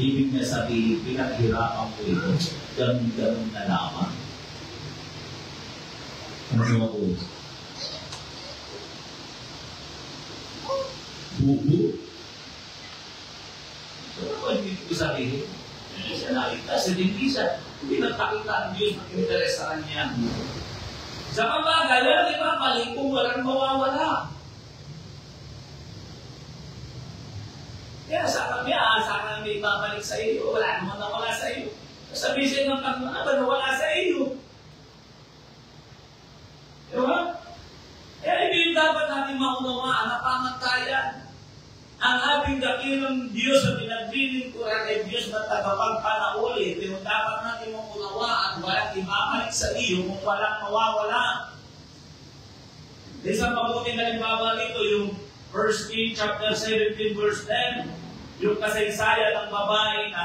Ibig niya sabihin, pinaghirapan ko ito, ganun na lamang. Ano ako? Bubu? So, ano ibig ko sabihin? Hindi siya naligtas, hindi nagpakita ang Diyos na interes sa kanya. Sa pabagay, wala ibang mali kung walang mawawala. Kaya sa kanya may babalik sa iyo, wala naman nawala sa iyo. Sabihin ng Panginoon, ano nawala sa iyo? Diba? Kaya hindi dapat natin maunawaan na pamantayan. Ang ating dakilang Diyos at pinaglilingkuran ay Diyos na tagapagpanauli. Pero dapat natin maunawaan, walang ibabalik sa iyo kung walang mawawala. Isang mabuting halimbawa nito, yung 1 Kings chapter 17 verse 10, yung kasaysayan ng babae na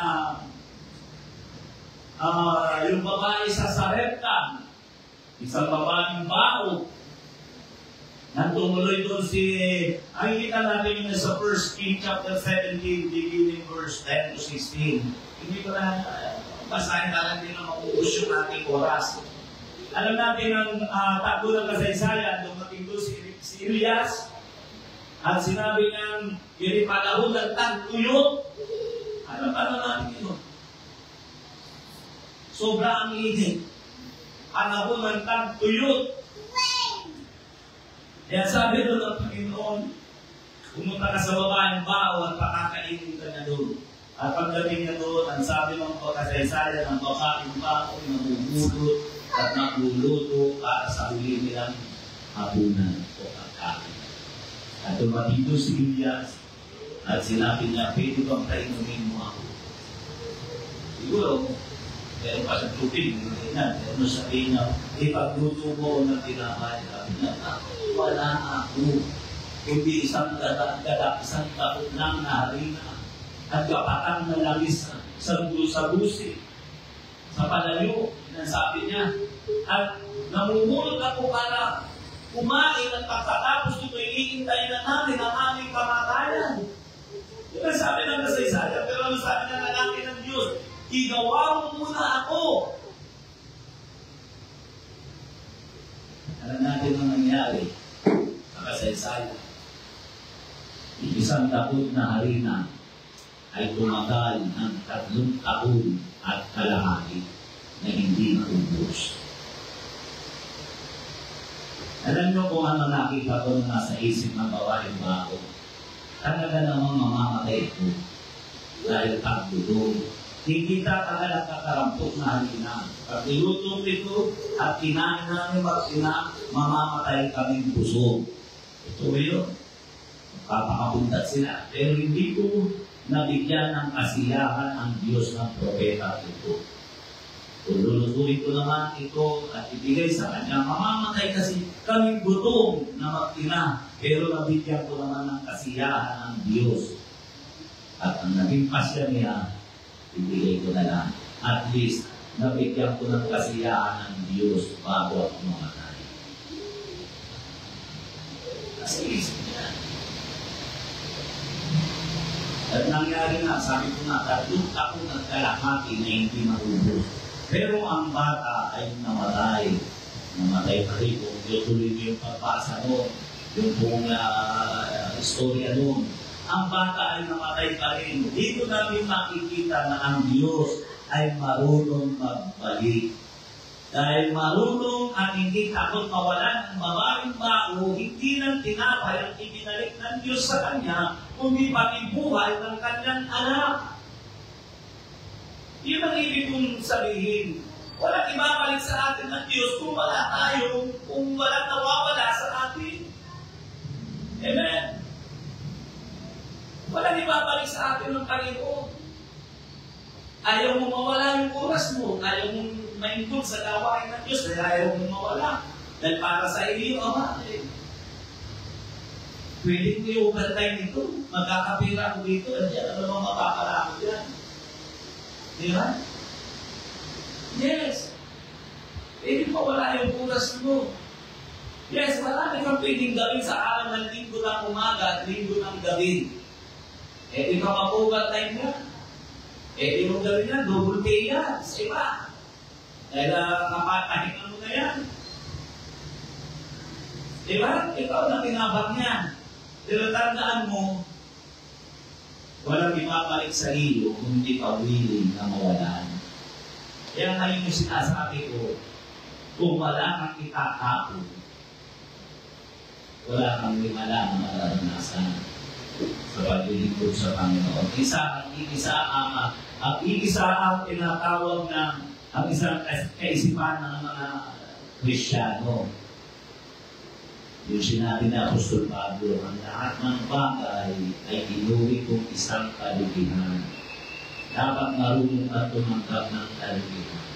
yung babae sa Sarepta, isang babaeng bao. Nantumuloy doon ang kita natin yun sa 1 Kings chapter 17, beginning verse 10 to 16. Hindi ko na basahin na din na makuus yung ating oras. Alam natin ang takbo ng kasaysayan, dumating doon si Elias, at sinabi niyang, yun panahon ng tagtuyot. Ano natin yun? Sobra ang init. Panahon ng tagtuyot. Kaya sabi doon ng Panginoon, pumunta ka sa babaeng bao at pakakainin ka na doon. At pagdating niya doon, ang sabi ng kasaysayan ng babaeng bao ay namumulot at nagluluto para sa huli nilang hapunan o pagkain. At dumating doon si Elias at sinabi niya, pwede bang painumin mo ako? Siguro, meron pa sa tubig, hindi na. Ano sabihin niya, ipagluto mo ng tinapay. Sabi niya, wala ako. Kundi isang isang taot lang na harina at kapatang na langis sa busi, sa palayo. Sabi niya, at namumulot ako para kumain at pagkatapos ito iintay na namin ang aming kamatayan. Diba sabi ng kasaysayan, pero ano sabi ng lalaki ng Diyos? Igawa mo muna ako. Alam natin ang nangyari sa kasaysayan. Isang taon na harina ay tumagal ng 3 taon at kalahati na hindi ubos. Alam niyo kung ano nakita ko na nasa isip ng babaeng bao. Talaga namang mamamatay ito dahil pagdudong. Hindi tagal at kakarampot na halina. Pag niluto ito at kinain namin mamamatay kaming puso. Ito yun. Papakapuntat sila. Pero hindi ko nabigyan ng kasiyahan ang Diyos ng propeta ito. Kung lulutuin ko naman ito at ibigay sa kanya, mamamatay kasi kaming gutom na magtina. Pero nabigyan ko naman ng kasiyahan ng Diyos. At ang naging pasya niya, ibigay ko na lang. At least, nabigyan ko ng kasiyahan ng Diyos bago ako mamatay. Kasi isip niya, At nangyari nga, sabi ko nga, 3 taon at kalahati na hindi maubos. Pero ang bata ay namatay. Namatay pa rin kung tuloy mo yung pagbasa mo, yung buong istorya doon. Ang bata ay namatay pa rin. Dito namin makikita na ang Diyos ay marunong magbalik. Dahil marunong at hindi takot mawalan ng babaeng bao, hindi lang tinapay ang ibinalik ng Diyos sa kanya, kundi pati buhay ng kanyang anak. Yun ang ibig kong sabihin. Walang ibabalik sa atin ng Diyos kung walang nawawala sa atin. Amen? Walang ibabalik sa atin ng Panginoon. Ayaw mo mawala yung oras mo. Ayaw mo maingkod sa gawain ng Diyos. Dahil ayaw mo mawala. Dahil para sa iyo, pwede ko yung overtime nito. Magkakapira ko dito. Diyan, ano mga mapapala ko dyan. Di ba? Yes. Pwede mo wala yung oras mo. Yes, marami kang pwedeng gawin sa araw ng linggo ng umaga at linggo ng gabi. Di ka mag-overtime mo. Di mo gawin yan, double pay yan. Sa iba. Dahil kapatahin mo na yan. Di ba? Ikaw na tinabak niyan. Pero tandaan mo, walang ibabalik sa iyo kung hindi ka willing na mawalan. Kaya ngayon yung sinasabi ko, kung wala kang itatapon, wala kang limala na mararanasan sa paglilingkod sa Panginoon. Isa ang tinatawag ng ang isang kaisipan ng mga Kristiyano. Yung sinabi na Apostol Pablo, ang lahat ng bagay ay inuwi kong isang kalugihan. Dapat marunong na tumanggap ng kalugihan.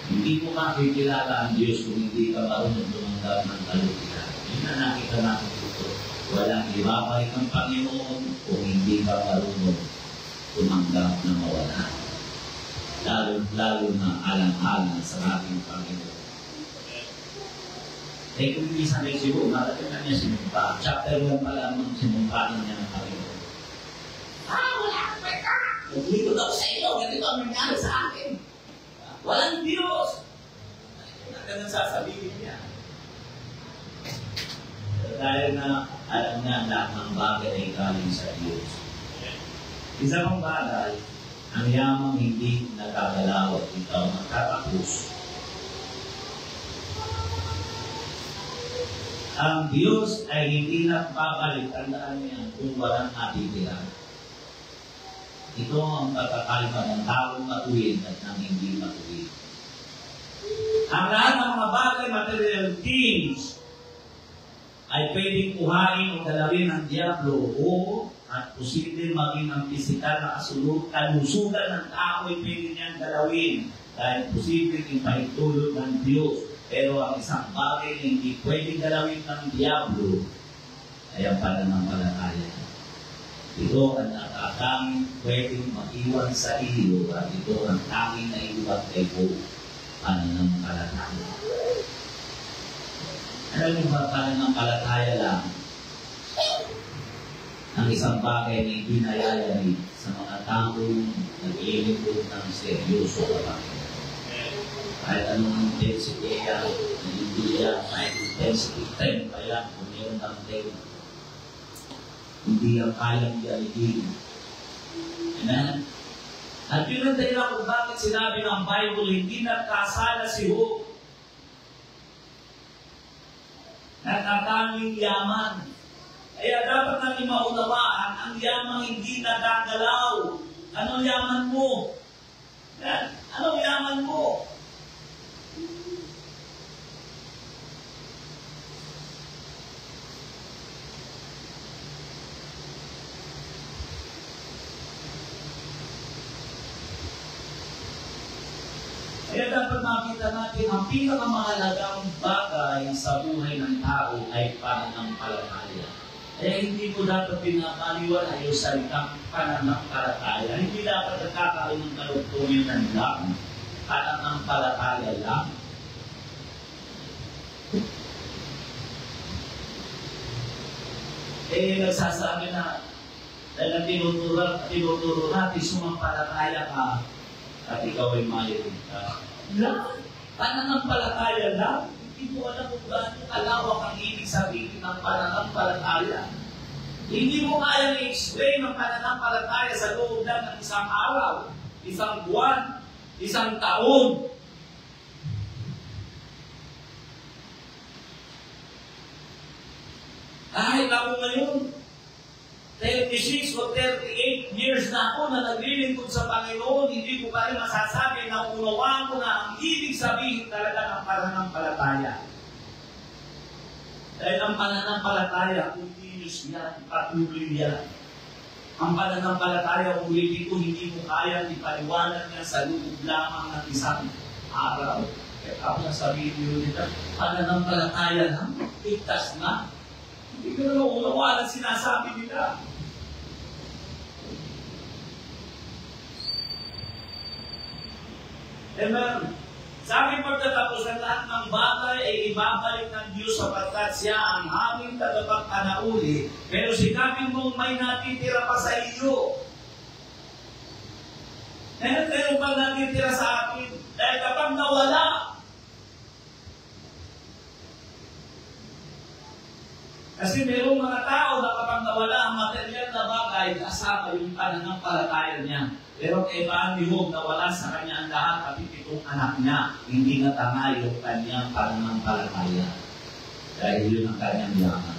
Hindi mo makikilala ang Diyos kung hindi ka marunong tumanggap ng kalugihan. Yun na nakita natin dito. Walang ibabalik ang Panginoon kung hindi ka marunong tumanggap ng mawalan. Lalo na alang-alang sa ating Panginoon. Kung minsan ay siguro, marating na niya sinumpa. Chapter 1 pa lamang sinumpa niya ng Panginoon. Wala kang pweka! Naglikod ako sa iyo, ganito ang nangyari sa akin. Walang Diyos! Ganun sasabihin niya. Dahil na alam niya lahat ng bagay ay galing sa Diyos. Isa pang bagay, ang yamang hindi nagagalaw at ikaw magtatapos. Ang Diyos ay hindi nagpapalik, tandaan niya, kung walang atitira. Ito ang pagkakalma ng taong matuwid at ng hindi matuwid. Ang lahat ng mga bagay, material things, ay pwedeng kuhain o galawin ng Diablo o at posible maging ang pisikal na kalusugan ng tao ay pwede niyang galawin dahil posible ipaitulog ng Diyos. Pero ang isang bagay na hindi pwedeng galawin ng Diablo ay ang pananampalataya. Ito ang nakakanging pwedeng maiwan sa iyo at ito ang tanging na iwan kay po pananampalataya. Alam mo ba pananampalataya lang ang isang bagay na hindi nayayari sa mga taong nag-iilingkod ng seryoso sa Panginoon. Kahit anong intensity yan, hindi yan, kahit intensity 10 pa yan, kung meron ng 10, hindi yan kayang dialigin. Amen? At yun ang dahilan kung bakit sinabi ng Bible, hindi nagkasala si Job. Nagkatanging yaman. Kaya dapat natin maunawaan, ang yaman hindi nagagalaw. Anong yaman mo? Anong yaman mo? Kaya dapat makita natin ang pinakamahalagang bagay sa buhay ng tao ay pananampalataya. Kaya hindi mo dapat pinapaliwala yung salitang pananampalataya. Hindi dapat nagkakaroon ng kalugtungan ng lang. Pananampalataya lang. Nagsasabi na Dahil ang tinuturo natin, sumampalataya ka at ikaw ay maliligtas. Lang, pananampalataya lang. Hindi mo alam kung gaano kalawak ang ibig sabihin ng pananampalataya. Hindi mo kayang i-explain ang pananampalataya sa loob lang ng isang araw, isang buwan, isang taon. Kahit ako ngayon, 36 o 38 years na ako na naglilingkod sa Panginoon, hindi ko pa rin masasabi na unawaan ko na ang ibig sabihin talaga ng pananampalataya. Dahil ang pananampalataya, continuous yan, patuloy yan. Ang pananampalataya, ulitin ko, hindi mo kaya ipaliwanag yan sa loob lamang ng isang araw. Kaya ako sabihin niyo nila, pananampalataya lang, ligtas na. Hindi ko na unawaan ang sinasabi nila. Amen. Sabi pagtatapos ng lahat ng bagay ay ibabalik ng Diyos sapagkat siya ang aming tagapagpanauli. Pero sikapin mong may natitira pa sa iyo. Meron pa natitira sa akin. Dahil kapag nawala, kasi mayroong mga tao na kapag nawala ang material na bagay, kasama yung pananampalataya niya. Pero kay Job, nawala sa kanya ang lahat, pati pitong anak niya, hindi natanga yung kanyang pananampalataya. Dahil yun ang kanyang yaman.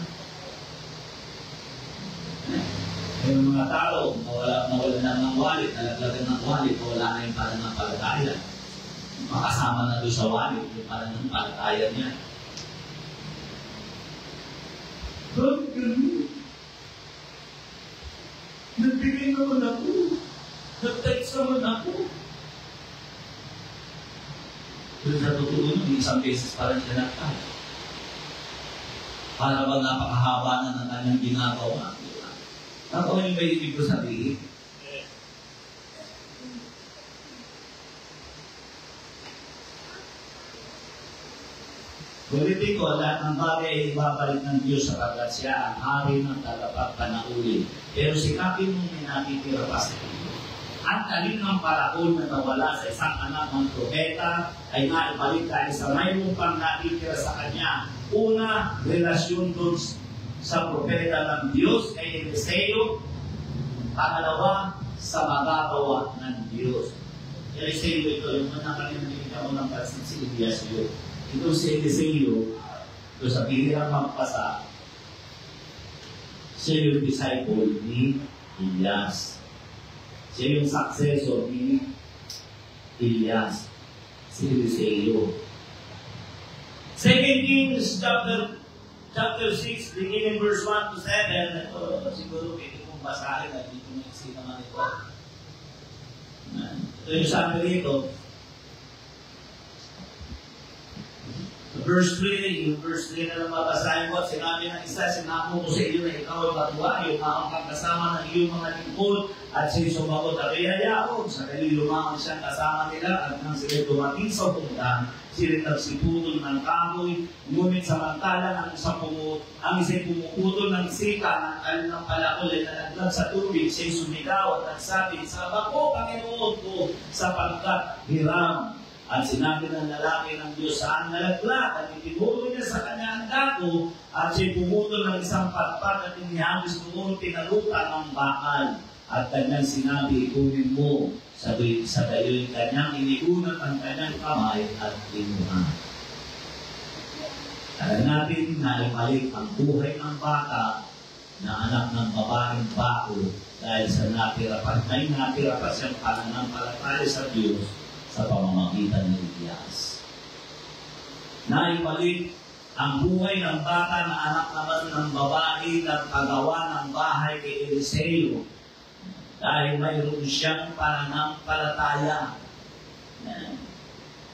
Mayroong mga tao, nawala na ng wallet, nalaglagan ng wallet, wala na yung pananampalataya. Makasama na doon sa wallet, yung pananampalataya niya. Bakit ganun? Nagbigay naman ako. Nag-text naman ako. Pero sa totoo nun, isang beses pa rin siya nagtay. Para ba napakahaba na ng kanyang ginagawa? Ako yung may ibig ko sabihin. Ulitin ko, lahat ng bagay ay ibabalik ng Diyos sapagkat siya ang hari ng tagapagpanauli. Pero sikapin mo may natitira pa sa iyo. At alin ng paraon na nawala sa isang anak ng propeta ay naibalik dahil sa mayroong pang natitira sa kanya. Una, relasyon doon sa propeta ng Diyos kay Eliseo. Pangalawa, sa magagawa ng Diyos. Eliseo ito, yung mga kanina mo ng pansin si Eliasio. Ito si Eliseo, ito sa pilirang magpasa, siya yung disciple ni Elias. Siya yung successor ni Elias, si Eliseo. 2 Kings chapter 6, beginning verse 1 to 7, ito siguro pwede kong basahin at dito mo yung naman ito. Ito yung sabi rito, verse 3, yung verse 3 na lang mabasahin ko at sinabi ng isa, sinako ko sa iyo na ikaw ay matuwa, yung aking kasama ng iyong mga lingkod at siya sumagot at iyayaon. Sa kali lumangon siyang kasama nila at nang sila dumating sa punta, sila nagsiputol ng kahoy, ngunit samantalang ang isa'y pumuputol ng sika ng kanilang palakol ay nalaglag sa tubig, siya'y sumigaw at nagsabi, "Saba ko, Panginoon ko, sapagkat hiram." At sinabi ng lalaki ng Diyos, "Saan nalaglag?" At itinuro niya sa kanya ang dako, at siya'y pumutol ng isang patpat at inihagis noon tinalutan ng bakal. At kanyang sinabi, "Ikunin mo." Sa gayo'y kanyang iniunat ang kanyang kamay at inuha. Alam natin na ibalik ang buhay ng bata na anak ng babaeng bako dahil sa natira pa siyang pananampalataya sa Diyos sa pamamagitan ng Elias. Naibalik ang buhay ng bata na anak naman ng babae ng kagawa ng bahay kay Eliseo dahil mayroon siyang pananampalataya.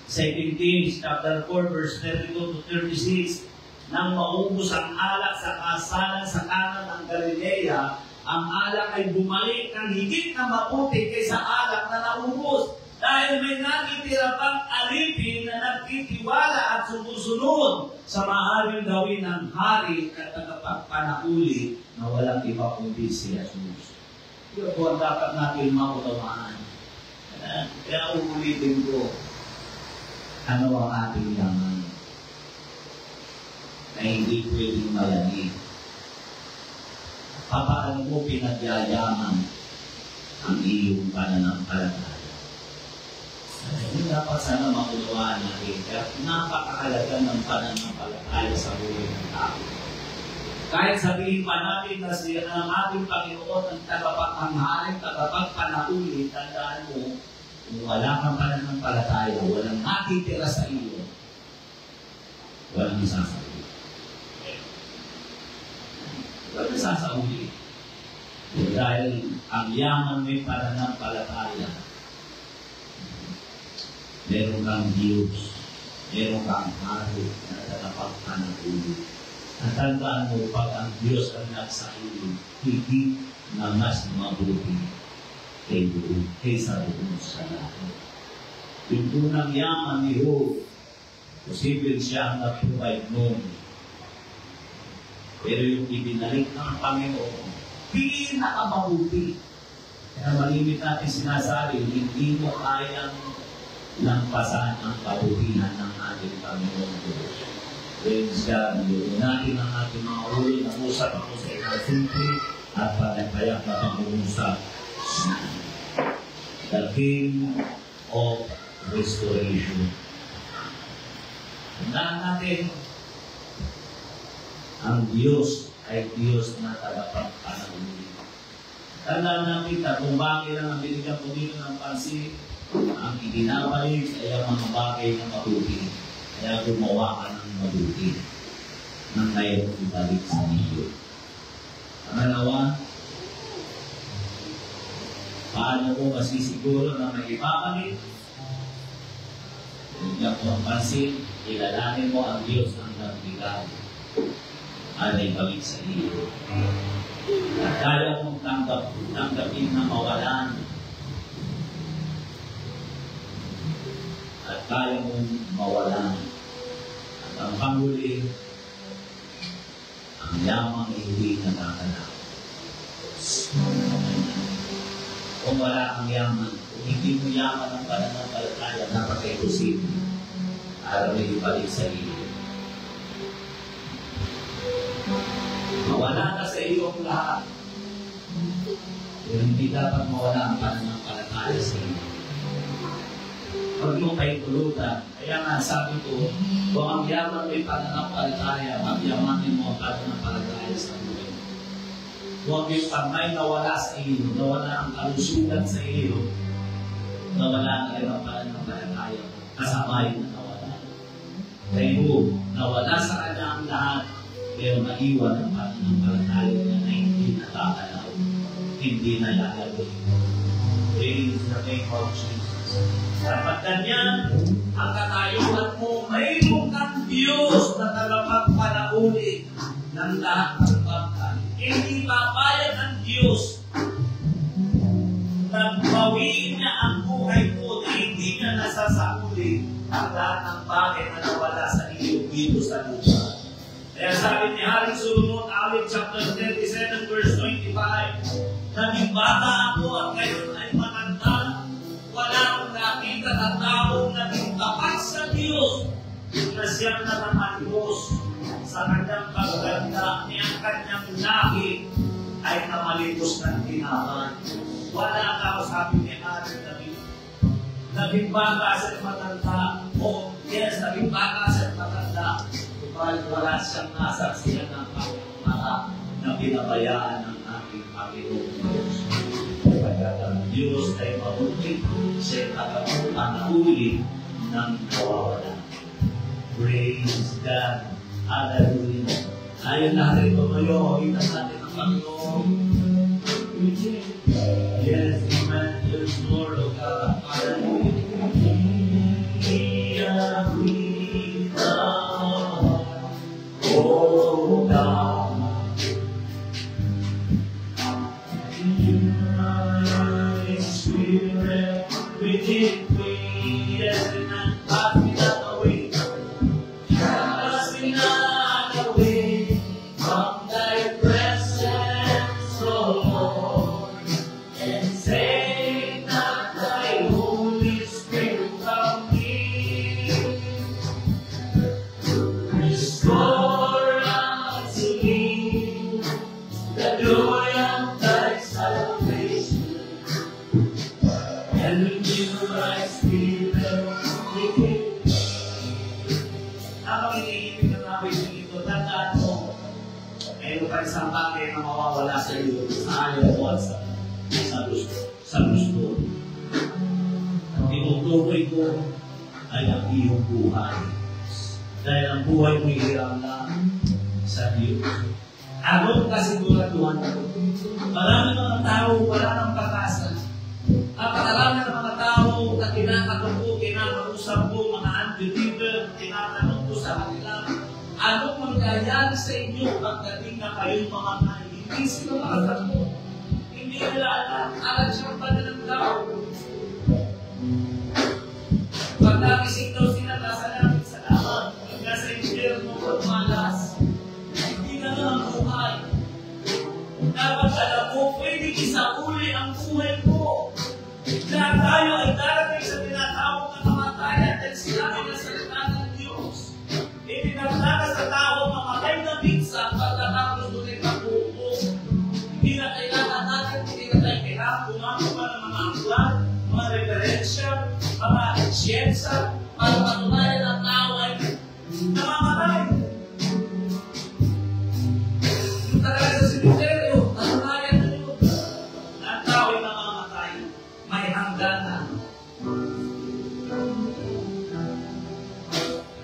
2 Kings chapter 4 verse 32 to 36, nang maubos ang alak sa kasalan sa kanan ng Galilea, ang alak ay bumalik ng higit na maputi kaysa alak na naubos. Dahil may natitira pang alipin na nagtitiwala at sumusunod sa maaaring gawin ng hari at tagapagpanauli na walang iba kundi si Jesus. Yun po ang dapat natin maunawaan. Kaya uulitin ko, ano ang ating yaman na hindi pwedeng malamig. Papaano mo pinagyayaman ang iyong pananampalataya? Hindi dapat sana maunawaan natin. Kaya napakahalaga ng pananampalataya sa buhay ng tao. Kahit sabihin pa natin na siya ang ating Panginoon ang tagapagmamahaling, tagapagpanaulit, tandaan mo, kung wala kang pananampalataya, walang natitira sa iyo, walang isasauli. Walang isasauli. Dahil ang yaman may pananampalataya, meron kang Diyos, meron kang hari na tagapagpanaulit. At tandaan mo, pag ang Diyos ang nasa iyo, higit na mas mabuti kaysa doon sa lahat. Yung unang yaman ni Job, posibleng siya ang nag-provide noon. Pero yung ibinalik ng Panginoon, pinakamabuti. Kaya malimit natin sinasabi, hindi mo kayang lampasan ang kabutihan ng ating Panginoon Diyos. Praise God. Yun natin ang ating mga ulo na usap ako sa isang simple at panampayak na pang-uusap. The King of Restoration. Tandaan natin, ang Diyos ay Diyos na tagapagpanaulit. Tandaan natin kung bakit lang ang binigyan ko dito ng pansin, ang ibinabalik ay ang mga bagay na mabuti. Kaya gumawa ka ng mabuti nang ngayon ibalik sa iyo. Pangalawa, paano mo masisiguro na may ibabalik? Binigyan ko ang pansin, ilalanin mo ang Diyos ang nagbigay at ibalik sa iyo. At kaya mong tanggapin na mawalan at kaya mong mawalan. At ang panghuli, ang yamang hindi nagkakalaw. Kung wala kang yaman, kung hindi mo yaman ang pananampalataya, dapat ay posible para may ibalik sa iyo. Mawala na sa iyo ang lahat. Pero hindi dapat mawala ang pananampalataya sa iyo. Huwag mo kayo tulutan. Kaya nga sabi ko, kung ang yaman may pananampalataya, magyamanin mo ang pananampalataya sa buhay. Huwag yung pag may nawala sa iyo, nawala ang kalusugan sa iyo, nawala na rin ang pananampalataya, kasabay na nawala. Kayo, nawala sa kanya ang lahat, pero naiwan ang pananampalataya niya na hindi nakakalaw, hindi nalalagay. Praise the name of Jesus. Dapat ganyan, ang katayuan mo, mayroon kang Diyos na tagapagpanaulit ng lahat ng bagay. Hindi papayag ang Diyos na bawiin niya ang buhay mo na hindi niya nasasauli ang lahat ng bagay na nawala sa iyo dito sa lupa. Kaya sabi ni Haring Solomon, awit chapter 37 verse 25, naging bata ako at ngayon ay matanda. Wala akong nakita na taong naging tapat sa Diyos na siyang nakamalimos sa kanyang pagganda ni ang kanyang lahi ay namalimos ng tinaman. Wala ka, sabi ni Haring David. Naging bata sa matanda. O, yes, naging bata sa matanda. Subalit wala siyang nasaksiyan ng pagmamahal na pinabayaan ng ating Panginoon Diyos. Kaya ang Diyos ay mabuti, siya tagapagpanaulit ng nawawala. Praise God. Hallelujah. Ayon natin tumayo, kita natin ang Panginoon. Yes, amen. There's Lord of God. Hallelujah. Oh God, my spirit within me, yes, and cast me not away, cast me not away from thy presence, oh Lord. isang bagay na mawawala sa iyo sa ayaw mo at sa gusto. Ang tinutukoy ko ay ang iyong buhay. Dahil ang buhay mo hiram lang sa Diyos. Agong kasiguraduhan ko. Marami mga tao wala ng pag-asa. Napakarami ng mga tao na kinakatanong ko, kinakausap ko, mga unbeliever, tinatanong ko sa kanila, anong mangyayari sa inyo pagdating na kayong mga kain? Hindi sila makatanong. Hindi nila alam siyang pananagdaw. Pag nagising daw sila, nasa namin sa laman, nasa impyerno at malas. Hindi na ang buhay. Dapat alam mo, pwede isauli ang buhay mo. Lahat tayo ay darating sa tinatawag na kamatayan dahil sila ay nasalita ng Diyos. Itinagdaga sa tao mamatay na minsan pagkatapos ulit ang buo. Hindi na kailangan natin, hindi na tayo kailangan gumagawa ng mga aklat, mga referensya, mga siyensya, para matunayan ang tao ay namamatay. Yung talaga sa simenteryo, matunayan na yun. Ang tao ay namamatay. May hangganan.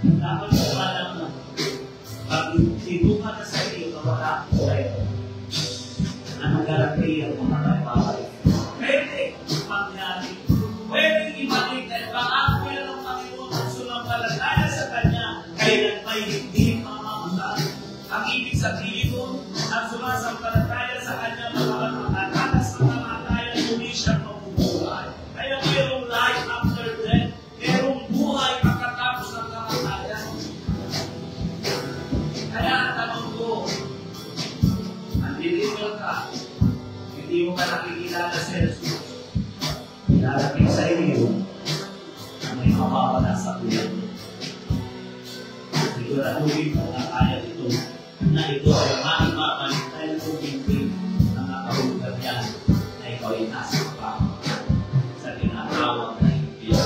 Dapat mo alam na pag tinuha na sa iyo na wala ang buhay, anong garantiya mo na tayo babalik? Pwede mangyari. Pwede ibalik dahil pangako yan ng Panginoon ang sumampalataya sa Kanya kailan may hindi mamamatay. Ang ibig sabihin mo, ang sumasampalataya sa Kanya makakatakas ng kamatayan, muli siyang mabubuhay. Kaya mayroong life after death, mayroong buhay pagkatapos ng kamatayan. Kaya ang tanong ko, unbeliever ka, hindi mo ka nakikilala sa Jesus. Darating sa iyo na may mawawala sa buhay mo. Siguraduhin mo na kaya ito na ito ay maibabalik dahil kung hindi na nakahulugan yan na ikaw ay nasa kapama sa tinatawag na Diyos.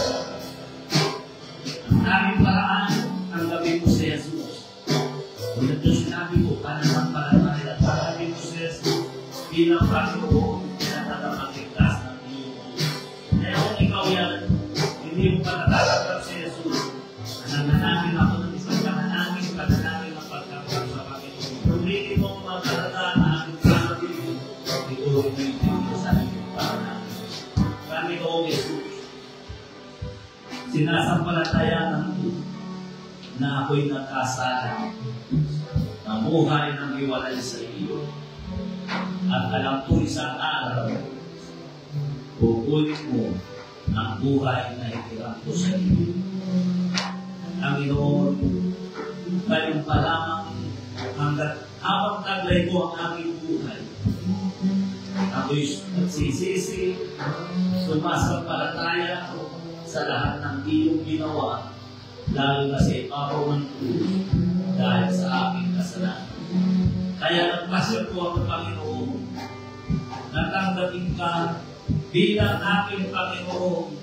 Ang daming paraan ang gawin mo sa Jesus. Kung ito sinabi ko, pananampalataya at paragin mo sa Jesus bilang Panginoon na tagapagligtas ng iyong buhay. Kaya kung ikaw yan, hindi mo pa natatanggap sa Jesus, nananangin ako ng isang pananangin ng pagkakang sa Panginoon. Kung hindi mo magkakataan na aking sarili, ito rin mo yung sa aking pananangin. Panginoong Jesus, sinasampalatayaan ko na ako'y nagkasala, namuhay ng iwalay sa iyo. At alam ko isang araw, kukunin mo ang buhay na itirang ko sa iyo. Panginoon, ngayon pa lamang hanggat habang taglay ko ang aming buhay, ako'y nagsisisi, sumasampalataya sa lahat ng iyong ginawa, lalo na sa ipapaw ng krus dahil sa aking kasalanan. Kaya nagpasya ko ang Panginoon, natanggapin ka bilang aking Panginoon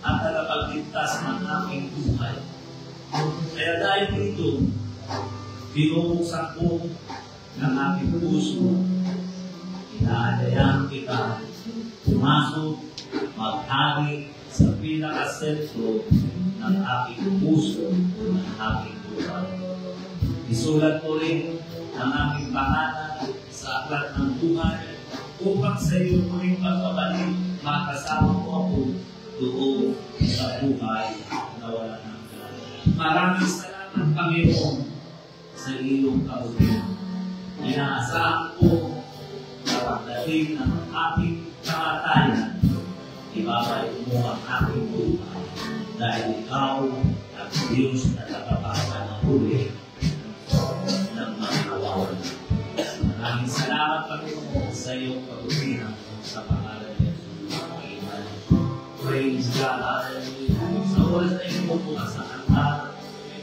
at tagapagligtas ng aking buhay. Kaya dahil dito, binubuksan ko ng aking puso, inaadayan kita, pumasok, maghari sa pinakasentro ng aking puso, ng aking buhay. Isulat ko rin ang aking pangalan sa aklat ng buhay upang sa iyo ko rin pagkabalik, makasama ko ako doon sa buhay na wala nang kailangan. Maraming salamat, Panginoon, sa iyong kabutihan. Inaasahan ko sa pagdating ng aking kamatayan, ibabalik mo ang aking buhay dahil ikaw ang Diyos na tagapagpanahuli ng mga kawawan. Maraming salamat, Panginoon, sa iyong kabutihan sa pangalan ni Jesus. Amen. Praise God. Hallelujah. Sa oras na ito po sa altar,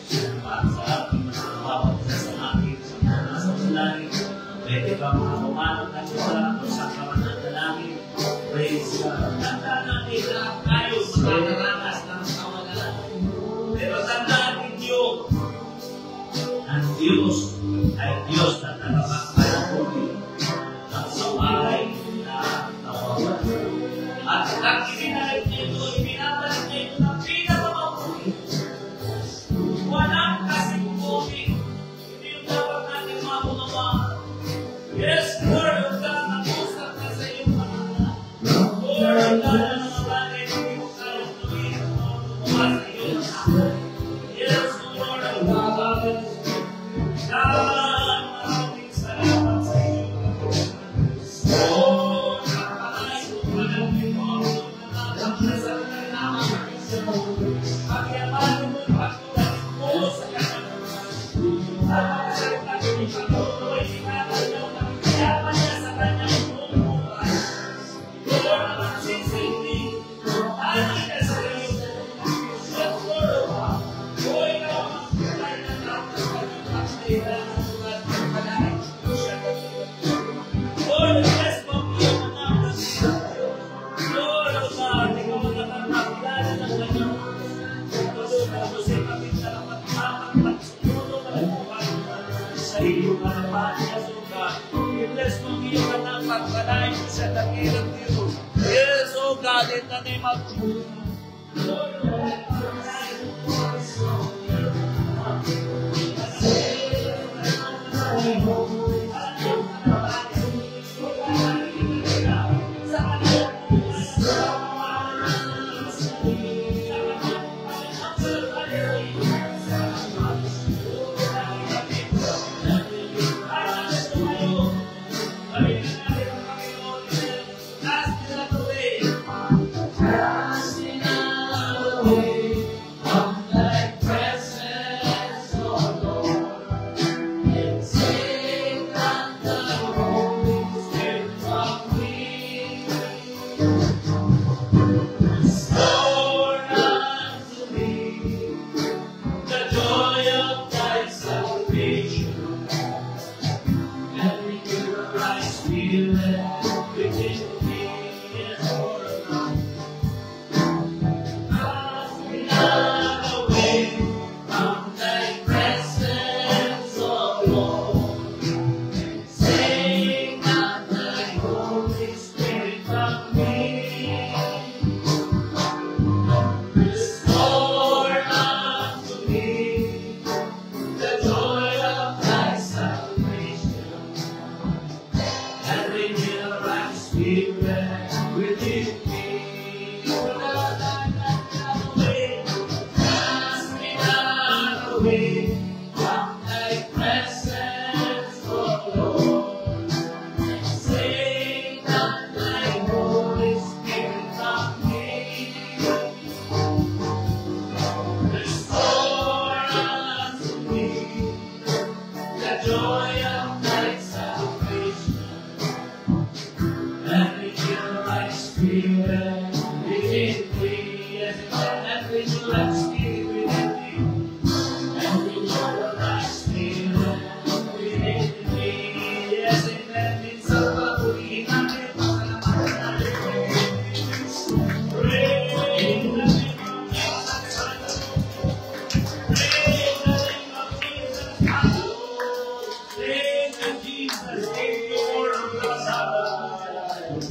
sa ating masalamat sa ating sa mga nasa ulangin, pwede ka mga pumanag na siya o sa kawanan na namin. Praise God. Tandaan natin lahat tayo makakaranas ng kawanan. Pero tandaan ninyo, ang Diyos ay Diyos na tagapagpanahuli At ibinalik niya ito, ibinabalik niya ito ng pinakamabuti. Walang kasing-buti. Hindi yung dapat natin maunawaan. Yes, Word of God, nakusap na sa iyong mga anak. Word of God, na mga bagay, hindi mo kayang gawin, gumawa sa iyo. Yes, Lord of God. Maraming salamat sa iyo. Oh, nakakalayo, malamig mo ang nakakasal na naman. Pagyaman mo, pagkulat mo sa kanyang Yes, oh God, in the name of Jesus.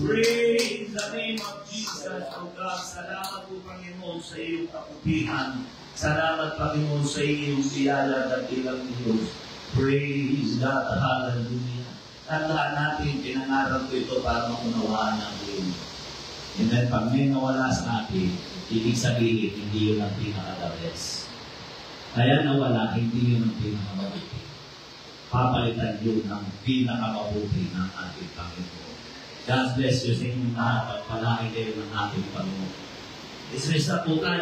Praise the name of Jesus, O God. Salamat po, Panginoon, sa iyong kaputihan. Salamat, Panginoon, sa iyong biyaya at ilang Diyos. Praise God, hallelujah. Tandaan natin, pinangarap ko ito para maunawaan ang Diyos. Amen. Pag may nawala sa atin, ibig sabihin, hindi yun ang pinaka-the best. Kaya nawala, hindi yun ang pinaka-mabuti. Papalitan yun ang pinaka-mabuti ng ating Panginoon. God bless you sa inyong lahat. Pagpalain kayo ng ating Panginoon. Dismiss na po tayo.